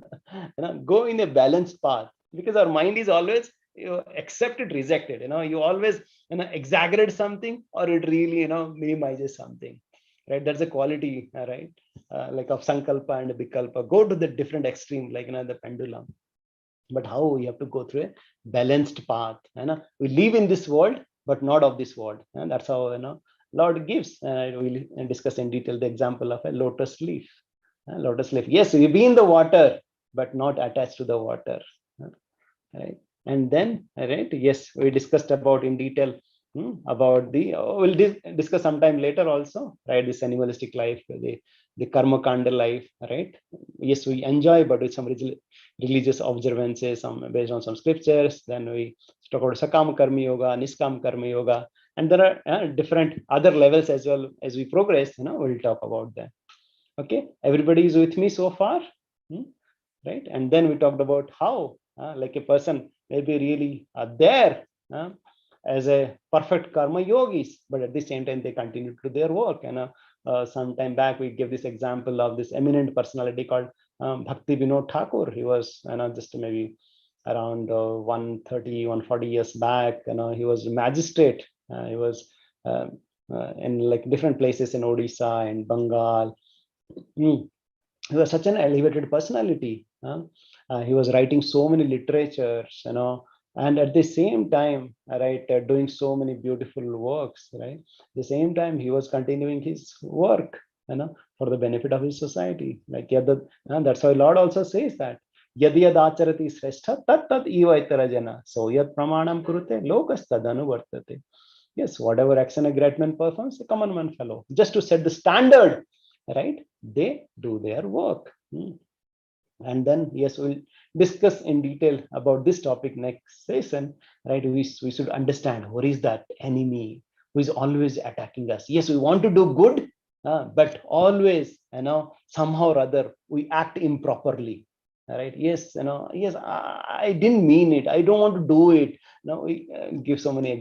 Go in a balanced path, because our mind is always, you accept it, reject it. You always exaggerate something, or it really minimizes something, right? That's a quality, right? Like of sankalpa and vikalpa. Go to the different extreme, like the pendulum. But how we have to go through a balanced path. We live in this world, but not of this world. And that's how Lord gives. We'll discuss in detail the example of a lotus leaf. Lotus leaf. Yes, we be in the water, but not attached to the water. Right. And then, right, yes, we discussed about in detail about the, we'll discuss sometime later also, right, this animalistic life, the karma kanda life, right? Yes, we enjoy, but with some religious observances, some based on some scriptures. Then we talk about sakam karma yoga, niskam karma yoga, and there are different other levels as well. As we progress, we'll talk about that. Okay, everybody is with me so far? Right? And then we talked about how like a person may be really there as a perfect karma yogis, but at the same time they continue to do their work. And some time back we gave this example of this eminent personality called Bhakti Vinod Thakur. He was just maybe around 130, 140 years back. He was a magistrate. He was in like different places in Odisha and Bengal. He was such an elevated personality. He was writing so many literatures, and at the same time, right, doing so many beautiful works, right? At the same time, he was continuing his work, for the benefit of his society. Like that's why Lord also says that yad yad acharati shrestha tat tat eva itarajana. So yad pramanam kurute lokas tad anuvartate. Yes, whatever action a great man performs, a common man follow. Just to set the standard, right? They do their work. And then, yes, we'll discuss in detail about this topic next session, right? We should understand what is that enemy who is always attacking us. Yes, we want to do good, but always, somehow or other, we act improperly. Right? Yes, yes, I didn't mean it. I don't want to do it. We give so many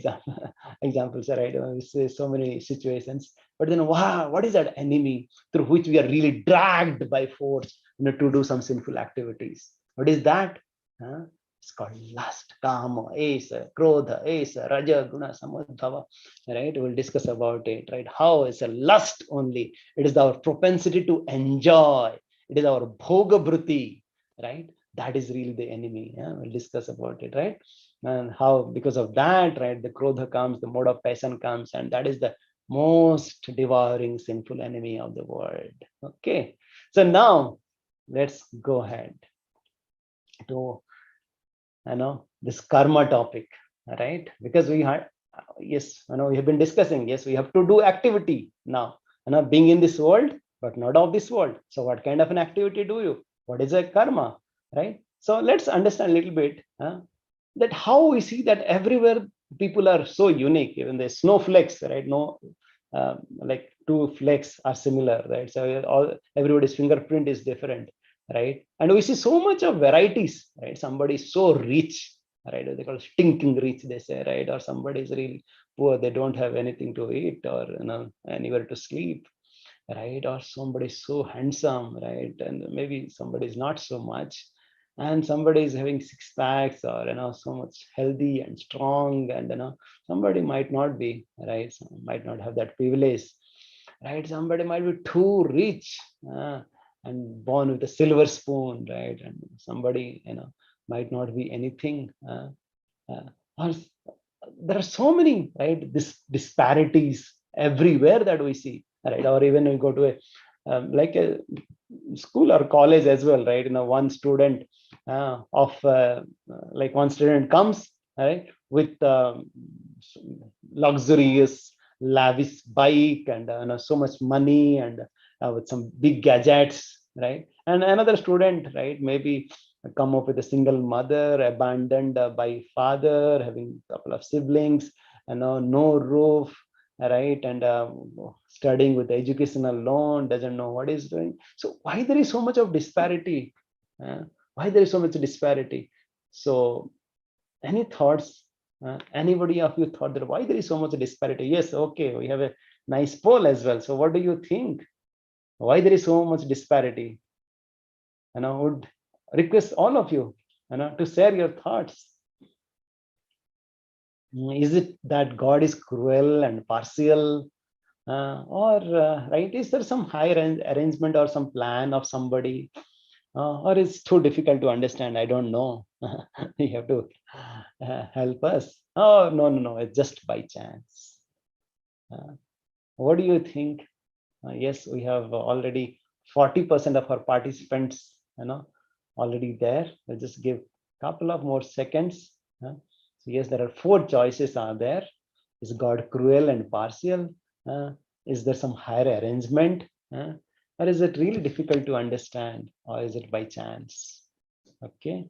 examples, right? We say so many situations, but then, wow, what is that enemy through which we are really dragged by force, to do some sinful activities? What is that? It's called lust, kama, esa, krodha, esa, raja, guna, samadhava. Right? We'll discuss about it. Right? How it's a lust only. It is our propensity to enjoy. It is our bhoga bruti. Right? That is really the enemy. We'll discuss about it, right? And how because of that, right, the krodha comes, the mode of passion comes, and that is the most devouring sinful enemy of the world. Okay, so now let's go ahead to this karma topic, right? Because we had, yes, we have been discussing, yes, we have to do activity now, being in this world but not of this world. So what kind of an activity do you? What is a karma, right? So let's understand a little bit that how we see that everywhere people are so unique. Even the snowflakes, right? No, like two flakes are similar, right? So everybody's fingerprint is different, right? And we see so much of varieties, right? Somebody is so rich, right? They call stinking rich, they say, right? Or somebody is really poor, they don't have anything to eat or anywhere to sleep, right? Or somebody is so handsome, right? And maybe somebody is not so much, and somebody is having six packs or so much healthy and strong, and somebody might not be, right? So might not have that privilege, right? Somebody might be too rich and born with a silver spoon, right? And somebody might not be anything. Or there are so many, right, disparities everywhere that we see, right? Or even we go to like a school or college as well, right? One student like one student comes, right, with luxurious lavish bike and so much money and with some big gadgets, right? And another student, right, maybe come up with a single mother, abandoned by father, having a couple of siblings, no roof, right? And studying with educational loan, doesn't know what he's doing. So why there is so much of disparity? Why there is so much disparity? So any thoughts? Anybody of you thought that why there is so much disparity? Yes, okay, we have a nice poll as well. So what do you think? Why there is so much disparity? And I would request all of you, to share your thoughts. Is it that God is cruel and partial, or right? Is there some higher arrangement or some plan of somebody, or it's too difficult to understand? I don't know. You have to help us. Oh, no, it's just by chance. What do you think? Yes, we have already 40% of our participants, already there. We'll just give a couple of more seconds. So yes, there are 4 choices are there. Is God cruel and partial? Is there some higher arrangement? Or is it really difficult to understand? Or is it by chance? Okay.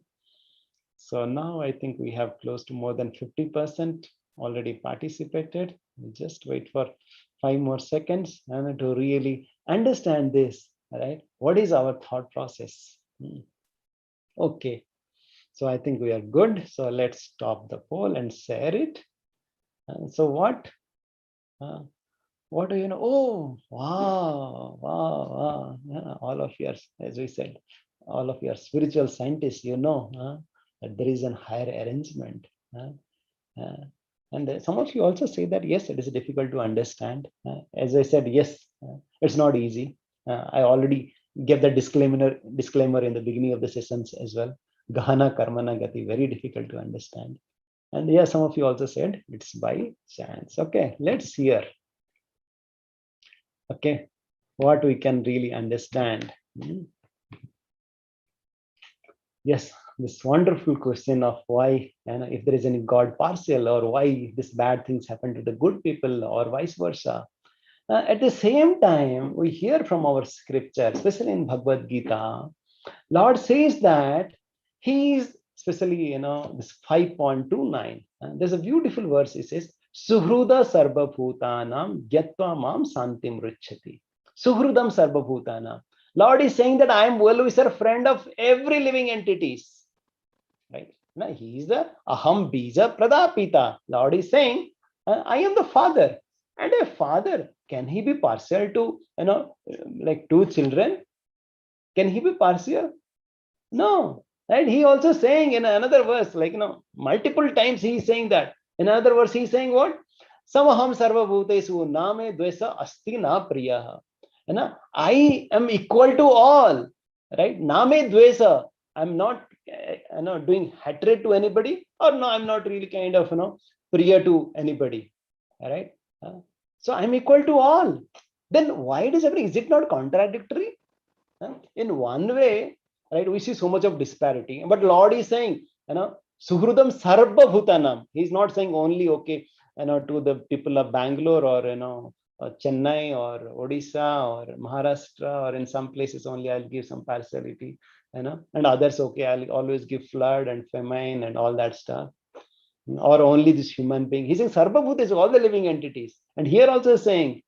So now I think we have close to more than 50% already participated. We'll just wait for 5 more seconds to really understand this, right? What is our thought process? Okay. So I think we are good. So let's stop the poll and share it. So what do you know? Oh, wow. Yeah, all of you are, as we said, all of you are spiritual scientists, that there is a higher arrangement. And some of you also say that, yes, it is difficult to understand. As I said, yes, it's not easy. I already gave the disclaimer in the beginning of the sessions as well. Gahana karmana gati, very difficult to understand. And yeah, some of you also said it's by chance. Okay, let's hear. Okay, what we can really understand. Yes, this wonderful question of why, if there is any God partial, or why this bad things happen to the good people, or vice versa. At the same time, we hear from our scripture, especially in Bhagavad-Gita, Lord says that He is, especially, this 5.29. There's a beautiful verse. It says, Suhruda sarvabhutanam gyatva mam santim ruchati. Suhrudam sarvabhutanam. Lord is saying that I am well-wisher, friend of every living entities. Right? Now, He is the Aham Bija Pradapita. Lord is saying, I am the father. And a father, can he be partial to, like 2 children? Can he be partial? No. Right? He also saying in another verse, like, multiple times he is saying that. In another verse, he is saying what? Samaham sarva bhutesu name dvesa asti na priyaha. I am equal to all. Right? Name dvesa. I'm not doing hatred to anybody, or no, I'm not really kind of priya to anybody. All right? So I'm equal to all. Then why it is happening? Is it not contradictory? In one way, right, we see so much of disparity, but Lord is saying, Suhrudam Sarva Bhutanam. He's not saying only, okay, to the people of Bangalore, or Chennai, or Odisha, or Maharashtra, or in some places only I'll give some partiality, and others, okay, I'll always give flood and famine and all that stuff. Or only this human being. He's saying Sarva Bhuta, all the living entities. And here also saying,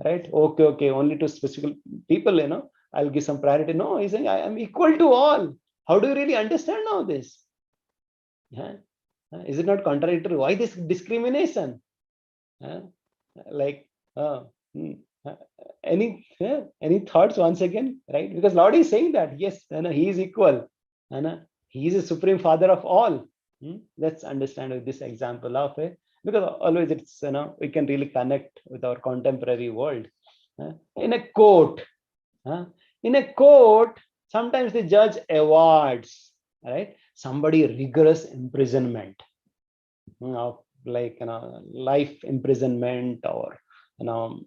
right, okay, only to specific people, I'll give some priority. No, he's saying I am equal to all. How do you really understand now this? Yeah. Is it not contradictory? Why this discrimination? Like, any thoughts once again, right? Because Lord is saying that, yes, He is equal. He is the supreme father of all. Let's understand with this example of it, because always it's, we can really connect with our contemporary world. In a court, sometimes the judge awards, right, somebody rigorous imprisonment, like life imprisonment, or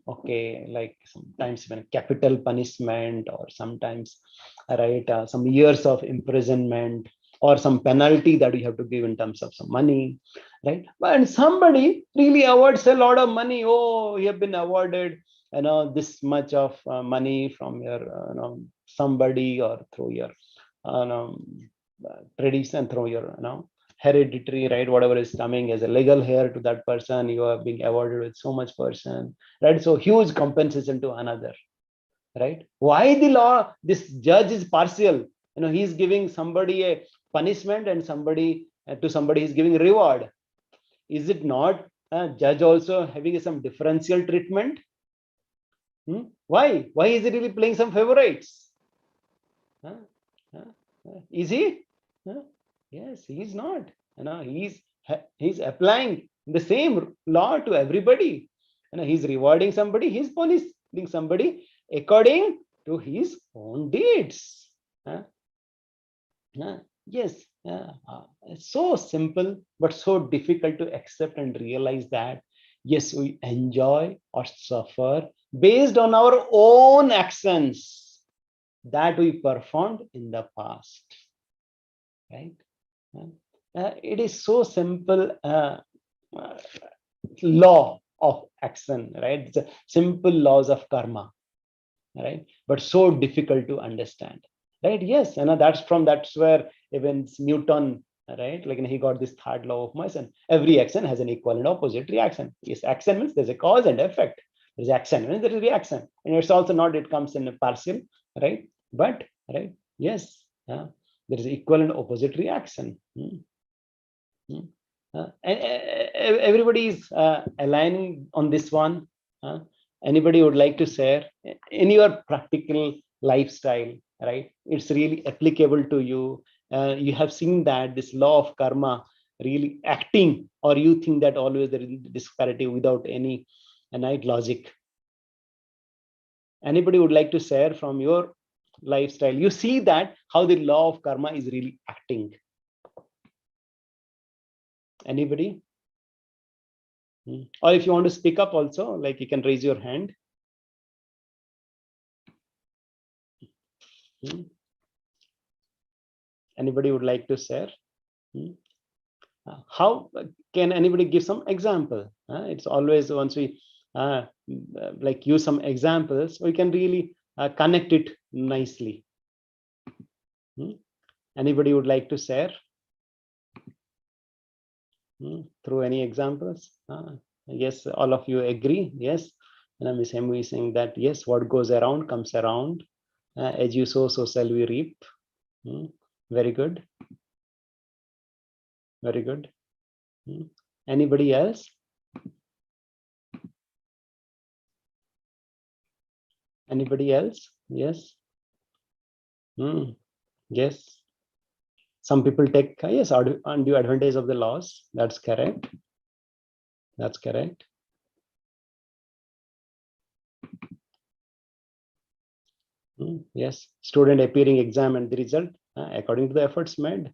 okay, like sometimes even capital punishment, or sometimes, right, some years of imprisonment, or some penalty that you have to give in terms of some money, right? But somebody really awards a lot of money. Oh, you have been awarded, this much of money from your, somebody, or through your tradition, through your, hereditary, right? Whatever is coming as a legal heir to that person, you are being awarded with so much person, right? So huge compensation to another, right? Why the law? This judge is partial. He's giving somebody a punishment, and somebody to somebody he's giving reward. Is it not a judge also having some differential treatment? Why is he really playing some favorites? Is he? Yes, he is not. He's applying the same law to everybody. He's rewarding somebody, he's punishing somebody according to his own deeds. Yes, it's so simple, but so difficult to accept and realize that, yes, we enjoy or suffer based on our own actions that we performed in the past, right? It is so simple uh, law of action, right? It's a simple laws of karma, right? But so difficult to understand, right? Yes, and that's where even Newton, right? Like he got this third law of motion. Every action has an equal and opposite reaction. Yes, action means there's a cause and effect. There's action means there is reaction, and it's also not it comes in a partial, right? But right, yes, there is equal and opposite reaction. And everybody is aligning on this one. Anybody would like to share in your practical lifestyle, right? It's really applicable to you. You have seen that this law of karma really acting, or you think that always there is disparity without any innate logic. Anybody would like to share from your lifestyle? You see that how the law of karma is really acting. Anybody? Or if you want to speak up also, like you can raise your hand. Anybody would like to share? How can anybody give some example? It's always once we like use some examples, we can really connect it nicely. Anybody would like to share through any examples? Yes, all of you agree. Yes, and I'm saying that yes, what goes around comes around. As you sow, so shall we reap. Very good. Very good. Anybody else? Anybody else? Yes. Yes. Some people take yes undue advantage of the laws. That's correct. That's correct. Yes. Student appearing exam and the result according to the efforts made.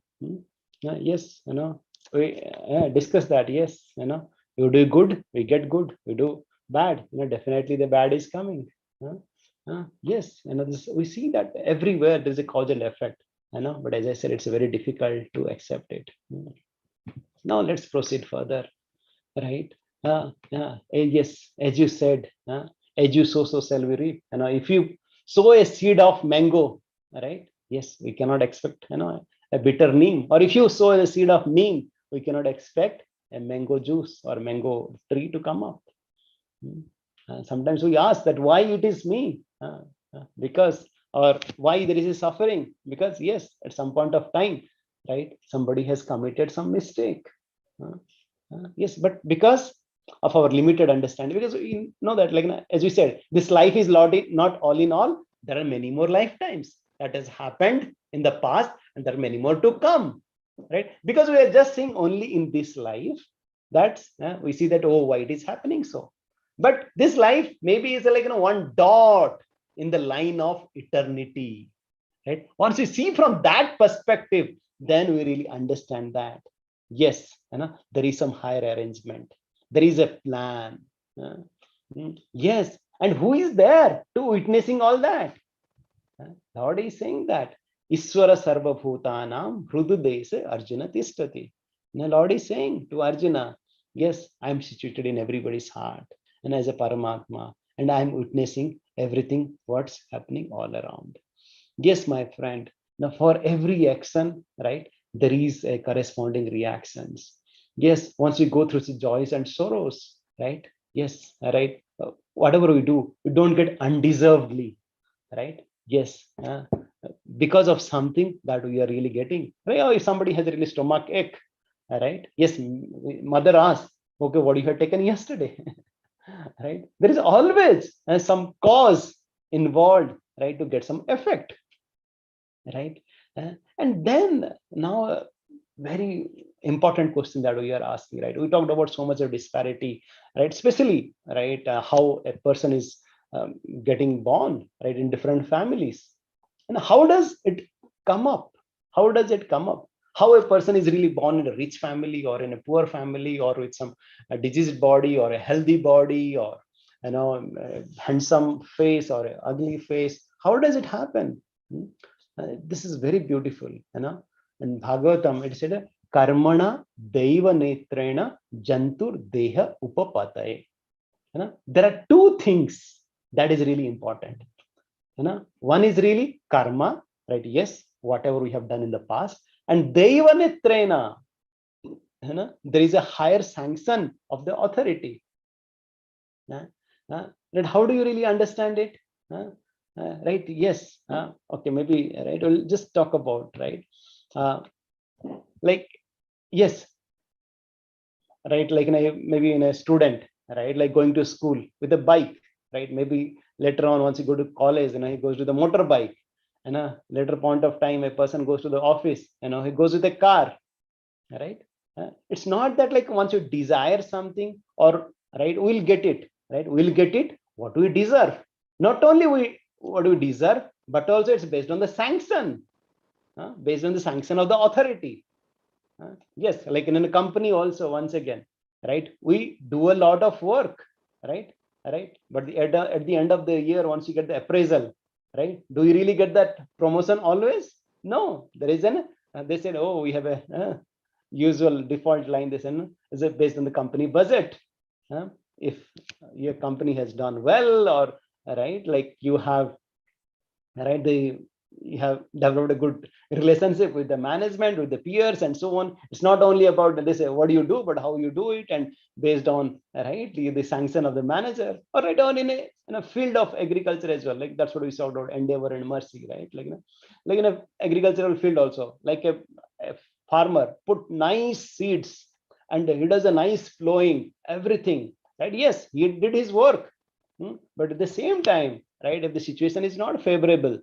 Yes. We discuss that. Yes. You do good, we get good. We do bad, definitely the bad is coming. Yes. We see that everywhere there's a causal effect. But as I said, it's very difficult to accept it. Now let's proceed further, right? Yes, as you said, as you sow, so shall we reap. If you sow a seed of mango, right? Yes, we cannot expect, a bitter neem. Or if you sow a seed of neem, we cannot expect a mango juice or mango tree to come up. Sometimes we ask that why it is me, because, or why there is a suffering, because yes, at some point of time, right, somebody has committed some mistake. Yes, but because of our limited understanding, because we know that, like as we said, this life is not all in all. There are many more lifetimes that has happened in the past, and there are many more to come, right? Because we are just seeing only in this life, that's we see that, oh, why it is happening so. But this life maybe is like one dot in the line of eternity, right? Once we see from that perspective, then we really understand that yes, there is some higher arrangement, there is a plan. Yes, and who is there to witnessing all that? Lord is saying that Iswara Sarva Bhutanam Hrududese Arjuna Tishtati. Now Lord is saying to Arjuna, yes, I am situated in everybody's heart and as a Paramatma, and I am witnessing everything what's happening all around. Yes, my friend. Now for every action, right, there is a corresponding reactions. Yes, once we go through the joys and sorrows, right? Yes, right. Whatever we do, we don't get undeservedly, right? Yes, because of something that we are really getting. Right? Or if somebody has a really stomach ache, right? Yes, mother asks, okay, what you have taken yesterday? Right? There is always some cause involved, right, to get some effect, right? And then now very important question that we are asking, right? We talked about so much of disparity, right? Especially, right, how a person is getting born, right, in different families, and how does it come up, How does it come up? How a person is really born in a rich family or in a poor family, or with some a diseased body or a healthy body, or a handsome face or an ugly face. How does it happen? This is very beautiful. In Bhagavatam, it said, Karmana Deva Netrena Jantur Deha Upapataye. There are two things that is really important. One is really karma, right? Yes, whatever we have done in the past. And Deva Netrena, there is a higher sanction of the authority. Right? How do you really understand it? Right? Yes. Okay, maybe, right? We'll just talk about, right? Like, yes, right? Like maybe in a student, right? Like going to school with a bike, right? Maybe later on, once you go to college, he goes to the motorbike. And a later point of time, a person goes to the office, he goes with a car, right? It's not that like once you desire something, or right, we'll get it, right? We'll get it what we deserve. Not only what we deserve, but also it's based on the sanction, based on the sanction of the authority. Yes, like in a company also, once again, right? We do a lot of work, right? But at the end of the year, once you get the appraisal, right? Do you really get that promotion always? No, there is they said, oh, we have a usual default line. They said, is it based on the company budget? If your company has done well, or right, like you have, right, you have developed a good relationship with the management, with the peers, and so on. It's not only about, they say, what do you do, but how you do it, and based on, right, the sanction of the manager, or right on in a field of agriculture as well. Like that's what we saw about endeavor and mercy, right? Like in a agricultural field also, like a farmer put nice seeds and he does a nice plowing, everything, right? Yes, he did his work, but at the same time, right, if the situation is not favorable,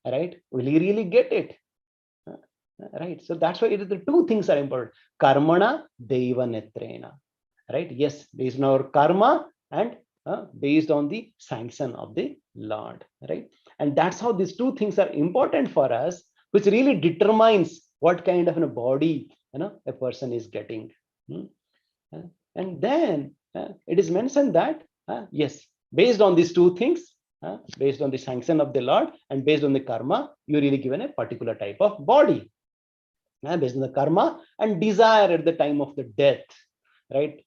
right, will he really get it? Right? So that's why it is the two things are important. Karmana Deva Netrena, right? Yes, based on our karma, and based on the sanction of the Lord, right? And that's how these two things are important for us, which really determines what kind of a body a person is getting. And then it is mentioned that yes, based on these two things, based on the sanction of the Lord and based on the karma, you're really given a particular type of body, based on the karma and desire at the time of the death, right?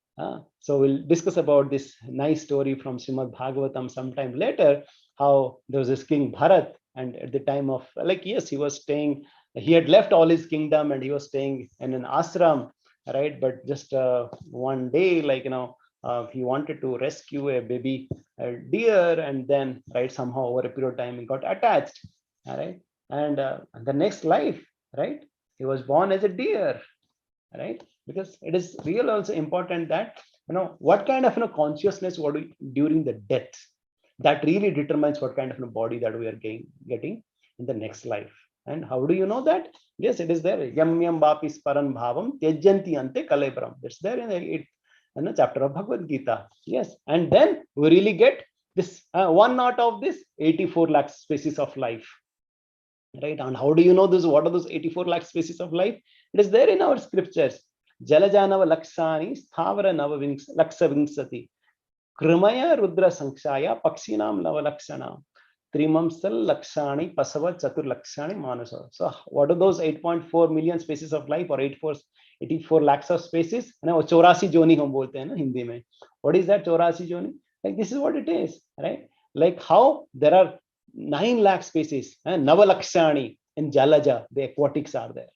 So we'll discuss about this nice story from Srimad Bhagavatam sometime later, how there was this king Bharat, and at the time of, like, yes, he was staying, he had left all his kingdom and he was staying in an ashram, right? But just one day, like, he wanted to rescue a baby deer, and then, right, somehow over a period of time he got attached, right? And the next life, right, he was born as a deer, right? Because it is real also important that what kind of consciousness what we during the death, that really determines what kind of body that we are getting in the next life. And how do you know that? Yes, it is there. Yam yam bapis paran bhavam tyajanti ante kalebram. It's there in the chapter of Bhagavad-Gita. Yes, and then we really get this one out of this 84 lakh species of life, right? And how do you know this? What are those 84 lakh species of life? It is there in our scriptures. Jalajanava lakshani sthavara nava laksa vingsati krimaya rudra sankshaya pakshinam nava lakshana trimamsal lakshani pasava chatur lakshani manasa. So what are those 8.4 million species of life, or 84 lakhs of species? 84 joni hum bolte hain na Hindi mein. What is that 84 joni? Like this is what it is, right? Like how there are 9 lakh species, Navalakshani in Jalaja, the aquatics are there.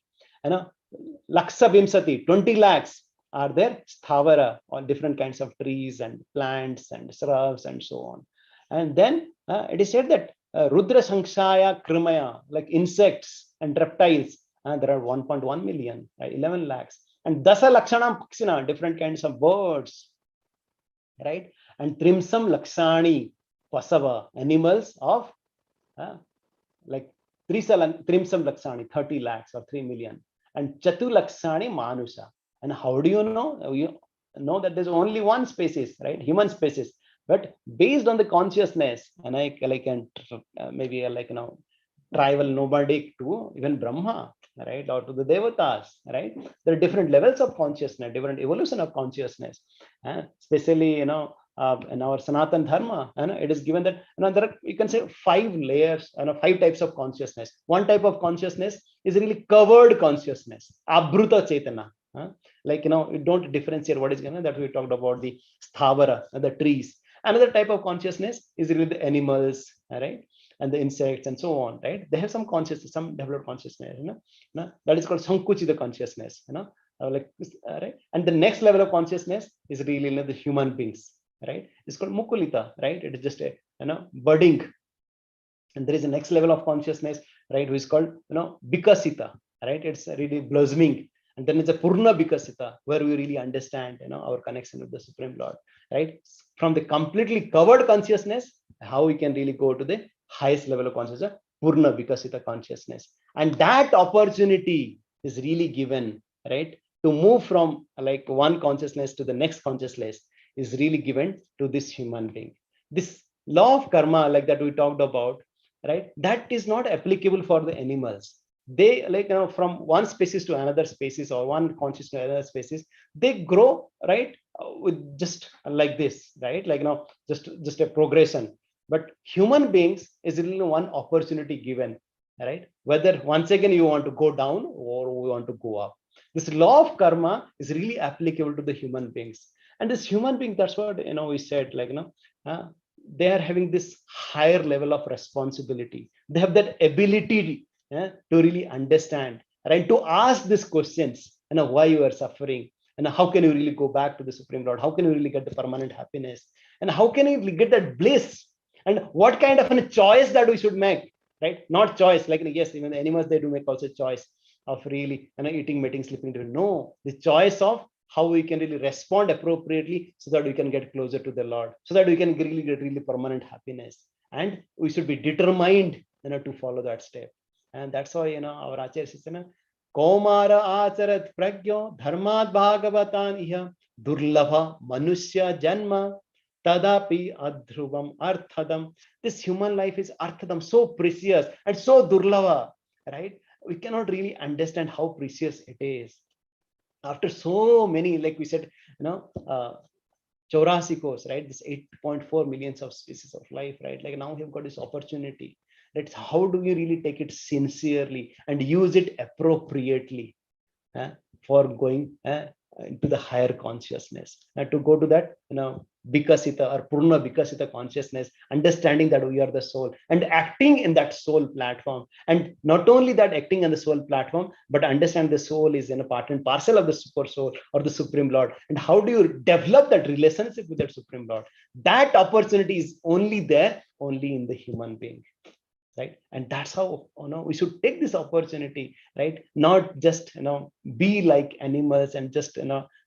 Laksa Vimsati, 20 lakhs are there, Sthavara, all different kinds of trees and plants and shrubs and so on. And then it is said that Rudra Sankshaya Krimaya, like insects and reptiles, there are 1.1 million, 11 lakhs. And Dasa Lakshanam Pakshina, different kinds of birds, right? And Trimsam Lakshani, Pasava, animals of like Trimsam Lakshani, 30 lakhs or 3 million, and Chatu Lakshani Manusha. And how do you know? You know that there's only one species, right? Human species. But based on the consciousness, and I can maybe travel nomadic to even Brahma, right, or to the devatas, right? There are different levels of consciousness, different evolution of consciousness, especially in our Sanatan Dharma, it is given that there are, you can say, 5 layers, 5 types of consciousness. One type of consciousness is really covered consciousness, abruta chetana. Like you don't differentiate what is that we talked about the sthavara, the trees. Another type of consciousness is really the animals, right, and the insects and so on, right? They have some consciousness, some developed consciousness, that is called sankuchita consciousness, like right. And the next level of consciousness is really the human beings, right? It's called mukulita, right? It is just a budding. And there is a next level of consciousness, right, which is called vikasita, right? It's really blossoming. And then it's a purna vikasita, where we really understand our connection with the Supreme Lord, right? From the completely covered consciousness, how we can really go to the highest level of consciousness, purna vikasita consciousness. And that opportunity is really given, right, to move from like one consciousness to the next consciousness, is really given to this human being. This law of karma, like that we talked about, right, that is not applicable for the animals. They, like from one species to another species, or one consciousness to another species, they grow, right, with just like this, right, like just a progression. But human beings is really one opportunity given, right, whether once again you want to go down or we want to go up. This law of karma is really applicable to the human beings. And this human being, that's what we said, like they are having this higher level of responsibility. They have that ability to really understand, right, to ask these questions, why you are suffering, and how can you really go back to the Supreme Lord, how can you really get the permanent happiness, and how can you get that bliss, and what kind of a choice that we should make, right? Not choice like, yes, even the animals, they do make also choice of really eating, mating, sleeping. No, the choice of how we can really respond appropriately, so that we can get closer to the Lord, so that we can really get really permanent happiness. And we should be determined to follow that step. And that's why our Acharya says, Komara acharat pragyo dharmat bhagavatan iha durlabha manushya janma tadapi adhruvam arthadam. This human life is arthadam, so precious and so durlava, right? We cannot really understand how precious it is. After so many, like we said, 84 crores, right? This 8.4 millions of species of life, right? Like now we have got this opportunity. That's how do we really take it sincerely and use it appropriately for going into the higher consciousness, and to go to that vikasita or purna vikasita consciousness, understanding that we are the soul and acting in that soul platform. And not only that, acting on the soul platform, but understand the soul is in a part and parcel of the super soul or the Supreme Lord. And how do you develop that relationship with that Supreme Lord? That opportunity is only there, only in the human being, right? And that's how we should take this opportunity, right? Not just be like animals and just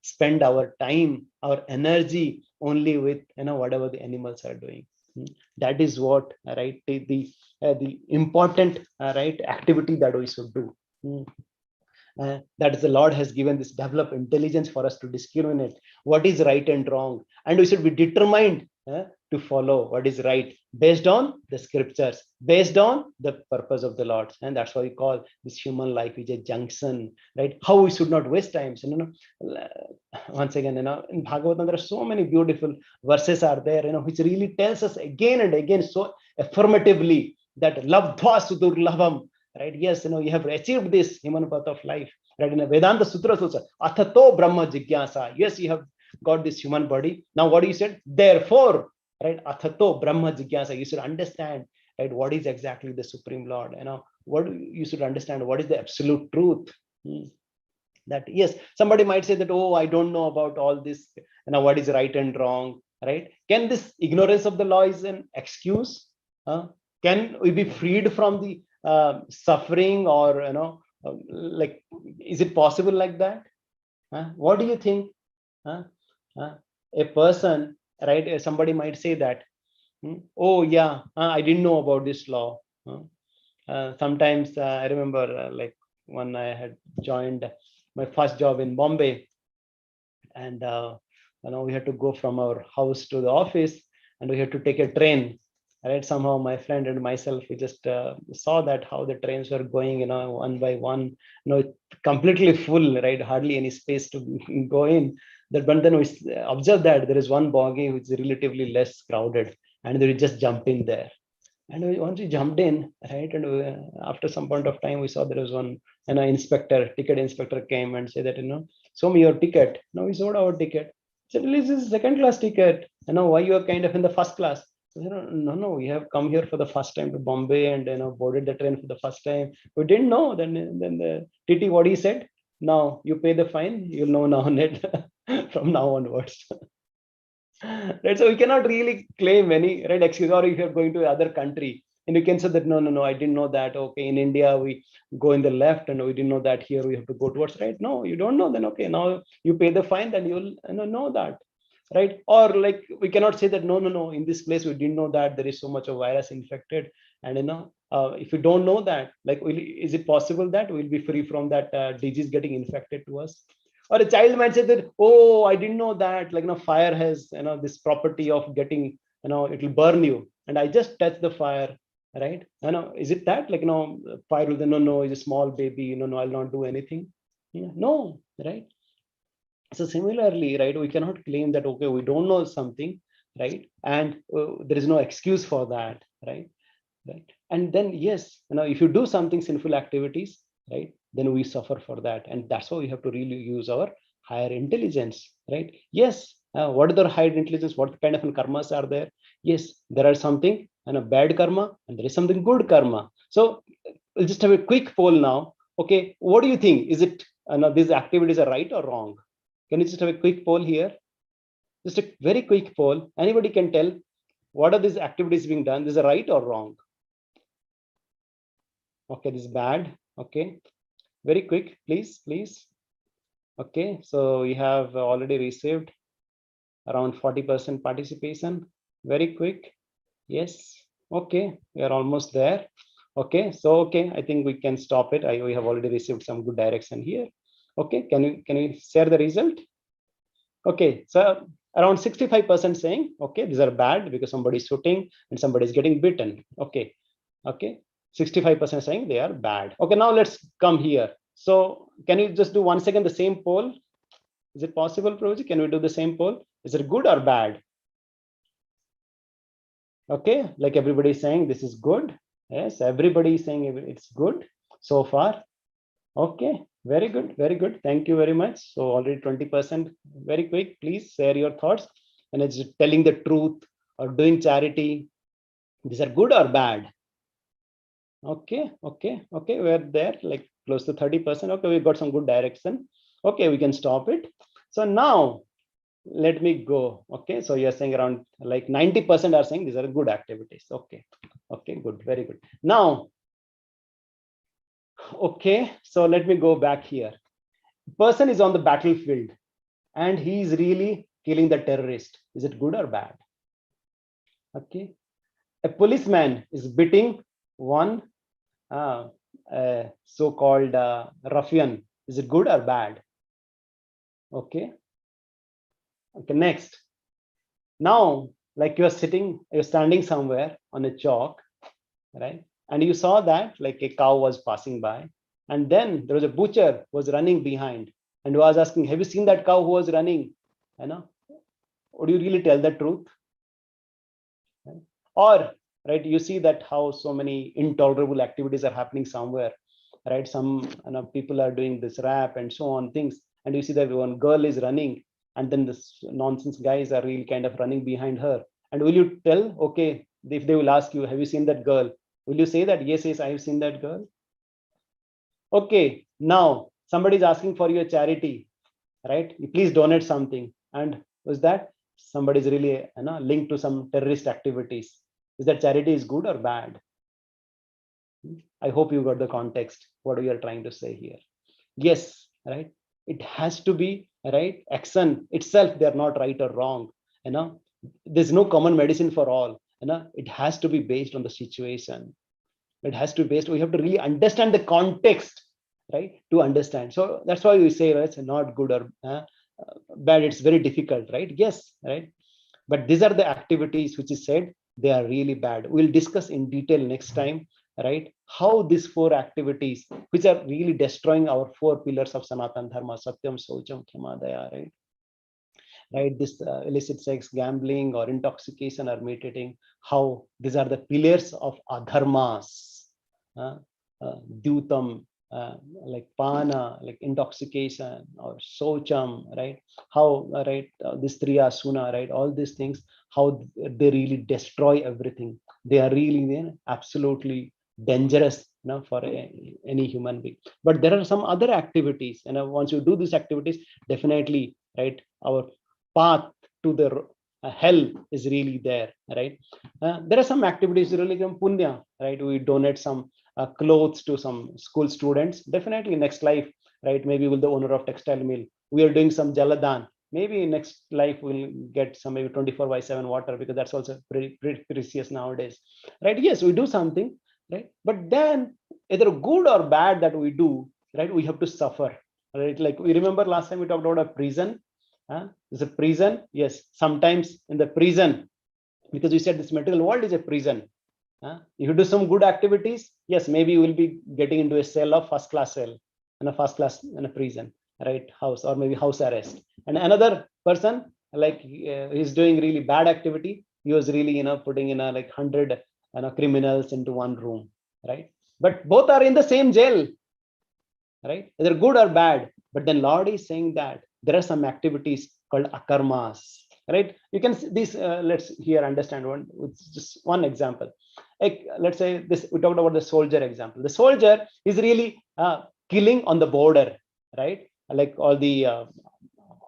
spend our time, our energy only with whatever the animals are doing. That is what, right, the important right activity that we should do. That is, the Lord has given this developed intelligence for us to discriminate what is right and wrong, and we should be determined to follow what is right based on the scriptures, based on the purpose of the Lord. And that's why we call this human life is a junction, right? How we should not waste time. Once again, in Bhagavatam, there are so many beautiful verses are there, which really tells us again and again so affirmatively that labdhva sudurlabham, right? Yes, you have achieved this human path of life, right? In a Vedanta Sutra, Athato Brahma Jigyasa. Yes, you have got this human body. Now, what you said? Therefore, right? Athato Brahma Jigyasa. You should understand, right? What is exactly the Supreme Lord? What you should understand? What is the absolute truth? That yes, somebody might say that, oh, I don't know about all this. What is right and wrong, right? Can this ignorance of the law is an excuse? Can we be freed from the suffering, or like, is it possible like that? What do you think? A person, right, somebody might say that, oh yeah, I didn't know about this law. Sometimes I remember like when I had joined my first job in Bombay, and we had to go from our house to the office, and we had to take a train. right? Somehow my friend and myself, we just saw that how the trains were going, one by one, completely full, right? Hardly any space to go in. But then we observed that there is one bogie which is relatively less crowded, and we just jumped in there. And once we jumped in, right, and after some point of time, we saw there was one, ticket inspector came and said that, show me your ticket. No, we showed our ticket. He said, this is second class ticket. Why you are kind of in the first class? I said, no, we have come here for the first time to Bombay and boarded the train for the first time. We didn't know. Then the TT, what he said, now you pay the fine, you'll know now net from now onwards. Right, so we cannot really claim any right excuse. Or if you're going to other country and you can say that no, I didn't know that. Okay, in India we go in the left and we didn't know that here we have to go towards right. No, you don't know, then okay, now you pay the fine, then you'll know that, right? Or like we cannot say that no, in this place we didn't know that there is so much of virus infected, and if you don't know that, like is it possible that we'll be free from that disease getting infected to us? Or a child might say that, oh, I didn't know that, like, fire has, this property of getting, it will burn you. And I just touched the fire, right? Is it that, like, fire will then, no, it's a small baby, no, I'll not do anything. Yeah, no, right? So similarly, right, we cannot claim that, okay, we don't know something, right? And there is no excuse for that, right? Right. And then, yes, if you do something sinful activities, right, then we suffer for that. And that's why we have to really use our higher intelligence, right? Yes. What are the higher intelligence? What kind of karmas are there? Yes, there are something and a bad karma, and there is something good karma. So we'll just have a quick poll now. Okay, what do you think? Is it these activities are right or wrong? Can you just have a quick poll here? Just a very quick poll. Anybody can tell what are these activities being done? Is it right or wrong? Okay, this is bad. Okay, very quick, please. Okay, so we have already received around 40% participation. Very quick. Yes. Okay, we are almost there. Okay, so okay, I think we can stop it. We have already received some good direction here. Okay, can you share the result? Okay, so around 65% saying, okay, these are bad because somebody is shooting and somebody is getting bitten. Okay. 65% saying they are bad. Okay, now let's come here. So can you just do 1 second the same poll? Is it possible, Prabhuji? Can we do the same poll? Is it good or bad? Okay, like everybody is saying this is good. Yes, everybody is saying it's good so far. Okay, very good, very good. Thank you very much. So already 20%. Very quick, please share your thoughts. And it's telling the truth or doing charity. These are good or bad? Okay, we're there, like close to 30%. Okay, we got some good direction. Okay, we can stop it. So now let me go. Okay, so you're saying around like 90% are saying these are good activities. Okay, good, very good. Now, okay, so let me go back here. Person is on the battlefield and he is really killing the terrorist. Is it good or bad? Okay, a policeman is beating one so-called ruffian. Is it good or bad? Okay, next. Now, like you're standing somewhere on a chalk, right? And you saw that like a cow was passing by, and then there was a butcher who was running behind and was asking, have you seen that cow who was running? Would you really tell the truth? Right? Or right, you see that how so many intolerable activities are happening somewhere, right? Some people are doing this rap and so on things, and you see that one girl is running, and then this nonsense guys are really kind of running behind her. And will you tell, okay, if they will ask you, have you seen that girl? Will you say that yes, I have seen that girl? Okay, now somebody is asking for your charity, right? You please donate something, and was that somebody is really linked to some terrorist activities? Is that charity is good or bad? I hope you got the context, what we are trying to say here. Yes, right? It has to be, right? Action itself, they're not right or wrong. There's no common medicine for all. It has to be based on the situation. It has to be based, we have to really understand the context, right? To understand. So that's why we say, it's not good or bad. It's very difficult, right? Yes, right? But these are the activities which is said they are really bad. We'll discuss in detail next time, right? How these 4 activities, which are really destroying our 4 pillars of Sanatan Dharma, Satyam, Saucham, Kshama, Daya, right? Right, this illicit sex, gambling, or intoxication, or meditating, how these are the pillars of adharmas. Dyutam, like pana, like intoxication, or socham, right? How, right, this triya, suna, right? All these things, how they really destroy everything. They are really absolutely dangerous, for any human being. But there are some other activities, once you do these activities, definitely, right, our path to the hell is really there, right? There are some activities really come punya, right? We donate some clothes to some school students, definitely next life, right? Maybe we'll the owner of textile mill. We are doing some jaladan, maybe next life we'll get some maybe 24/7 water, because that's also pretty precious nowadays, right? Yes, we do something, right? But then either good or bad that we do, right, we have to suffer, right? Like we remember last time we talked about a prison. Is a prison, yes, sometimes in the prison, because we said this material world is a prison. If you do some good activities, yes, maybe you will be getting into a cell of first class cell, in a first class in a prison, right, house, or maybe house arrest. And another person, like he's doing really bad activity, he was really putting in a like 100 criminals into one room, right? But both are in the same jail, right? Either good or bad. But then Lord is saying that there are some activities called akarmas, right? You can see this, let's here understand one with just one example. Like let's say this, we talked about the soldier example. The soldier is really killing on the border, right? Like all the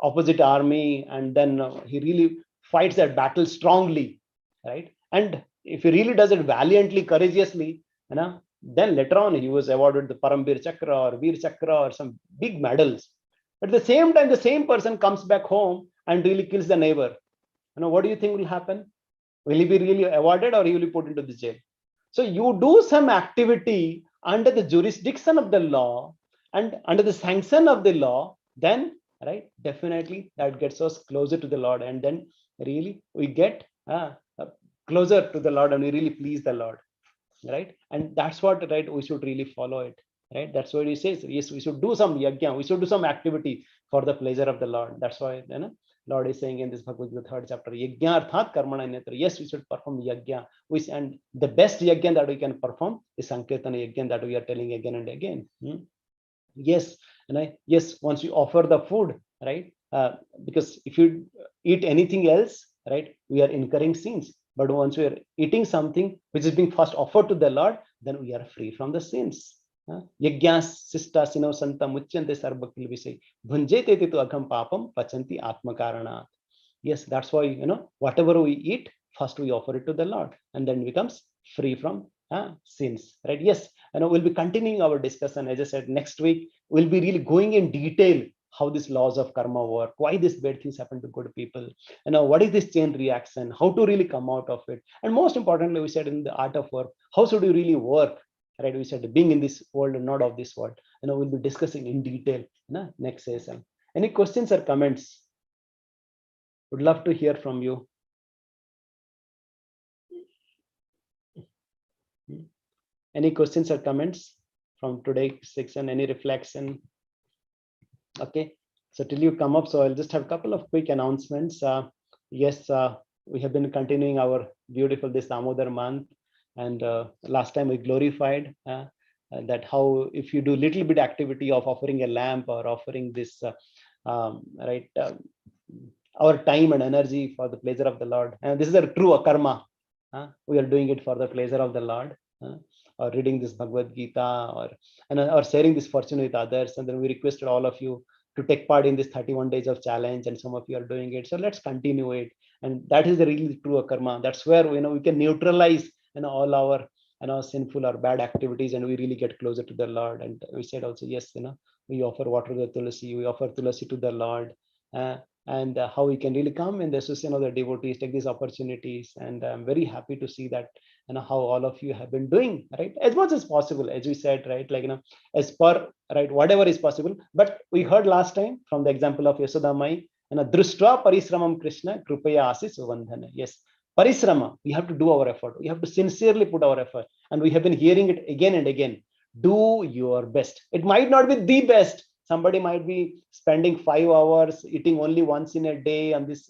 opposite army, and then he really fights that battle strongly, right? And if he really does it valiantly, courageously, then later on he was awarded the Parambir Chakra or Veer Chakra or some big medals. But at the same time, the same person comes back home and really kills the neighbor. What do you think will happen? Will he be really awarded, or he will be put into the jail? So you do some activity under the jurisdiction of the law and under the sanction of the law, then, right, definitely that gets us closer to the Lord, and then really we get closer to the Lord, and we really please the Lord, right? And that's what, right, we should really follow it, right? That's what he says. Yes, we should do some yajna, we should do some activity for the pleasure of the Lord. That's why Lord is saying in this Bhagavad-Gita 3rd chapter, yajna arthat karmana netra. Yes, we should perform yajna. And the best yajna that we can perform is sankirtana yajna, that we are telling again and again. Yes, yes, once you offer the food, right, because if you eat anything else, right, we are incurring sins. But once we are eating something which is being first offered to the Lord, then we are free from the sins. Yajnas sista sino santa muchyante sarvakil visay bhunjete tu agham papam pachanti atmakaranat. Yes, that's why whatever we eat, first we offer it to the Lord, and then becomes free from sins, right? Yes, we'll be continuing our discussion. As I said, next week we'll be really going in detail how these laws of karma work, why these bad things happen to good people, what is this chain reaction, how to really come out of it. And most importantly, we said in the art of work, how should you really work, right? We said being in this world and not of this world. We'll be discussing in detail next session. Any questions or comments? Would love to hear from you. Any questions or comments from today's section? Any reflection? Okay, so till you come up, so I'll just have a couple of quick announcements. Yes, we have been continuing our beautiful this Damodar month, and last time we glorified that how if you do little bit activity of offering a lamp or offering this right, our time and energy for the pleasure of the Lord, and this is a true karma. We are doing it for the pleasure of the Lord, or reading this Bhagavad-Gita, or sharing this fortune with others. And then we requested all of you to take part in this 31 days of challenge, and some of you are doing it. So let's continue it. And that is the really true karma. That's where we can neutralize all our sinful or bad activities, and we really get closer to the Lord. And we said also, yes, we offer water to the tulasi, we offer tulasi to the Lord, and how we can really come in the association of the devotees, take these opportunities. And I'm very happy to see that how all of you have been doing, right, as much as possible, as we said, right, like as per, right, whatever is possible. But we heard last time from the example of Yasodamai, drushtra parisramam Krishna krupaya asis vandhana. Yes, parisrama. We have to do our effort. We have to sincerely put our effort. And we have been hearing it again and again. Do your best. It might not be the best. Somebody might be spending 5 hours eating only once in a day on this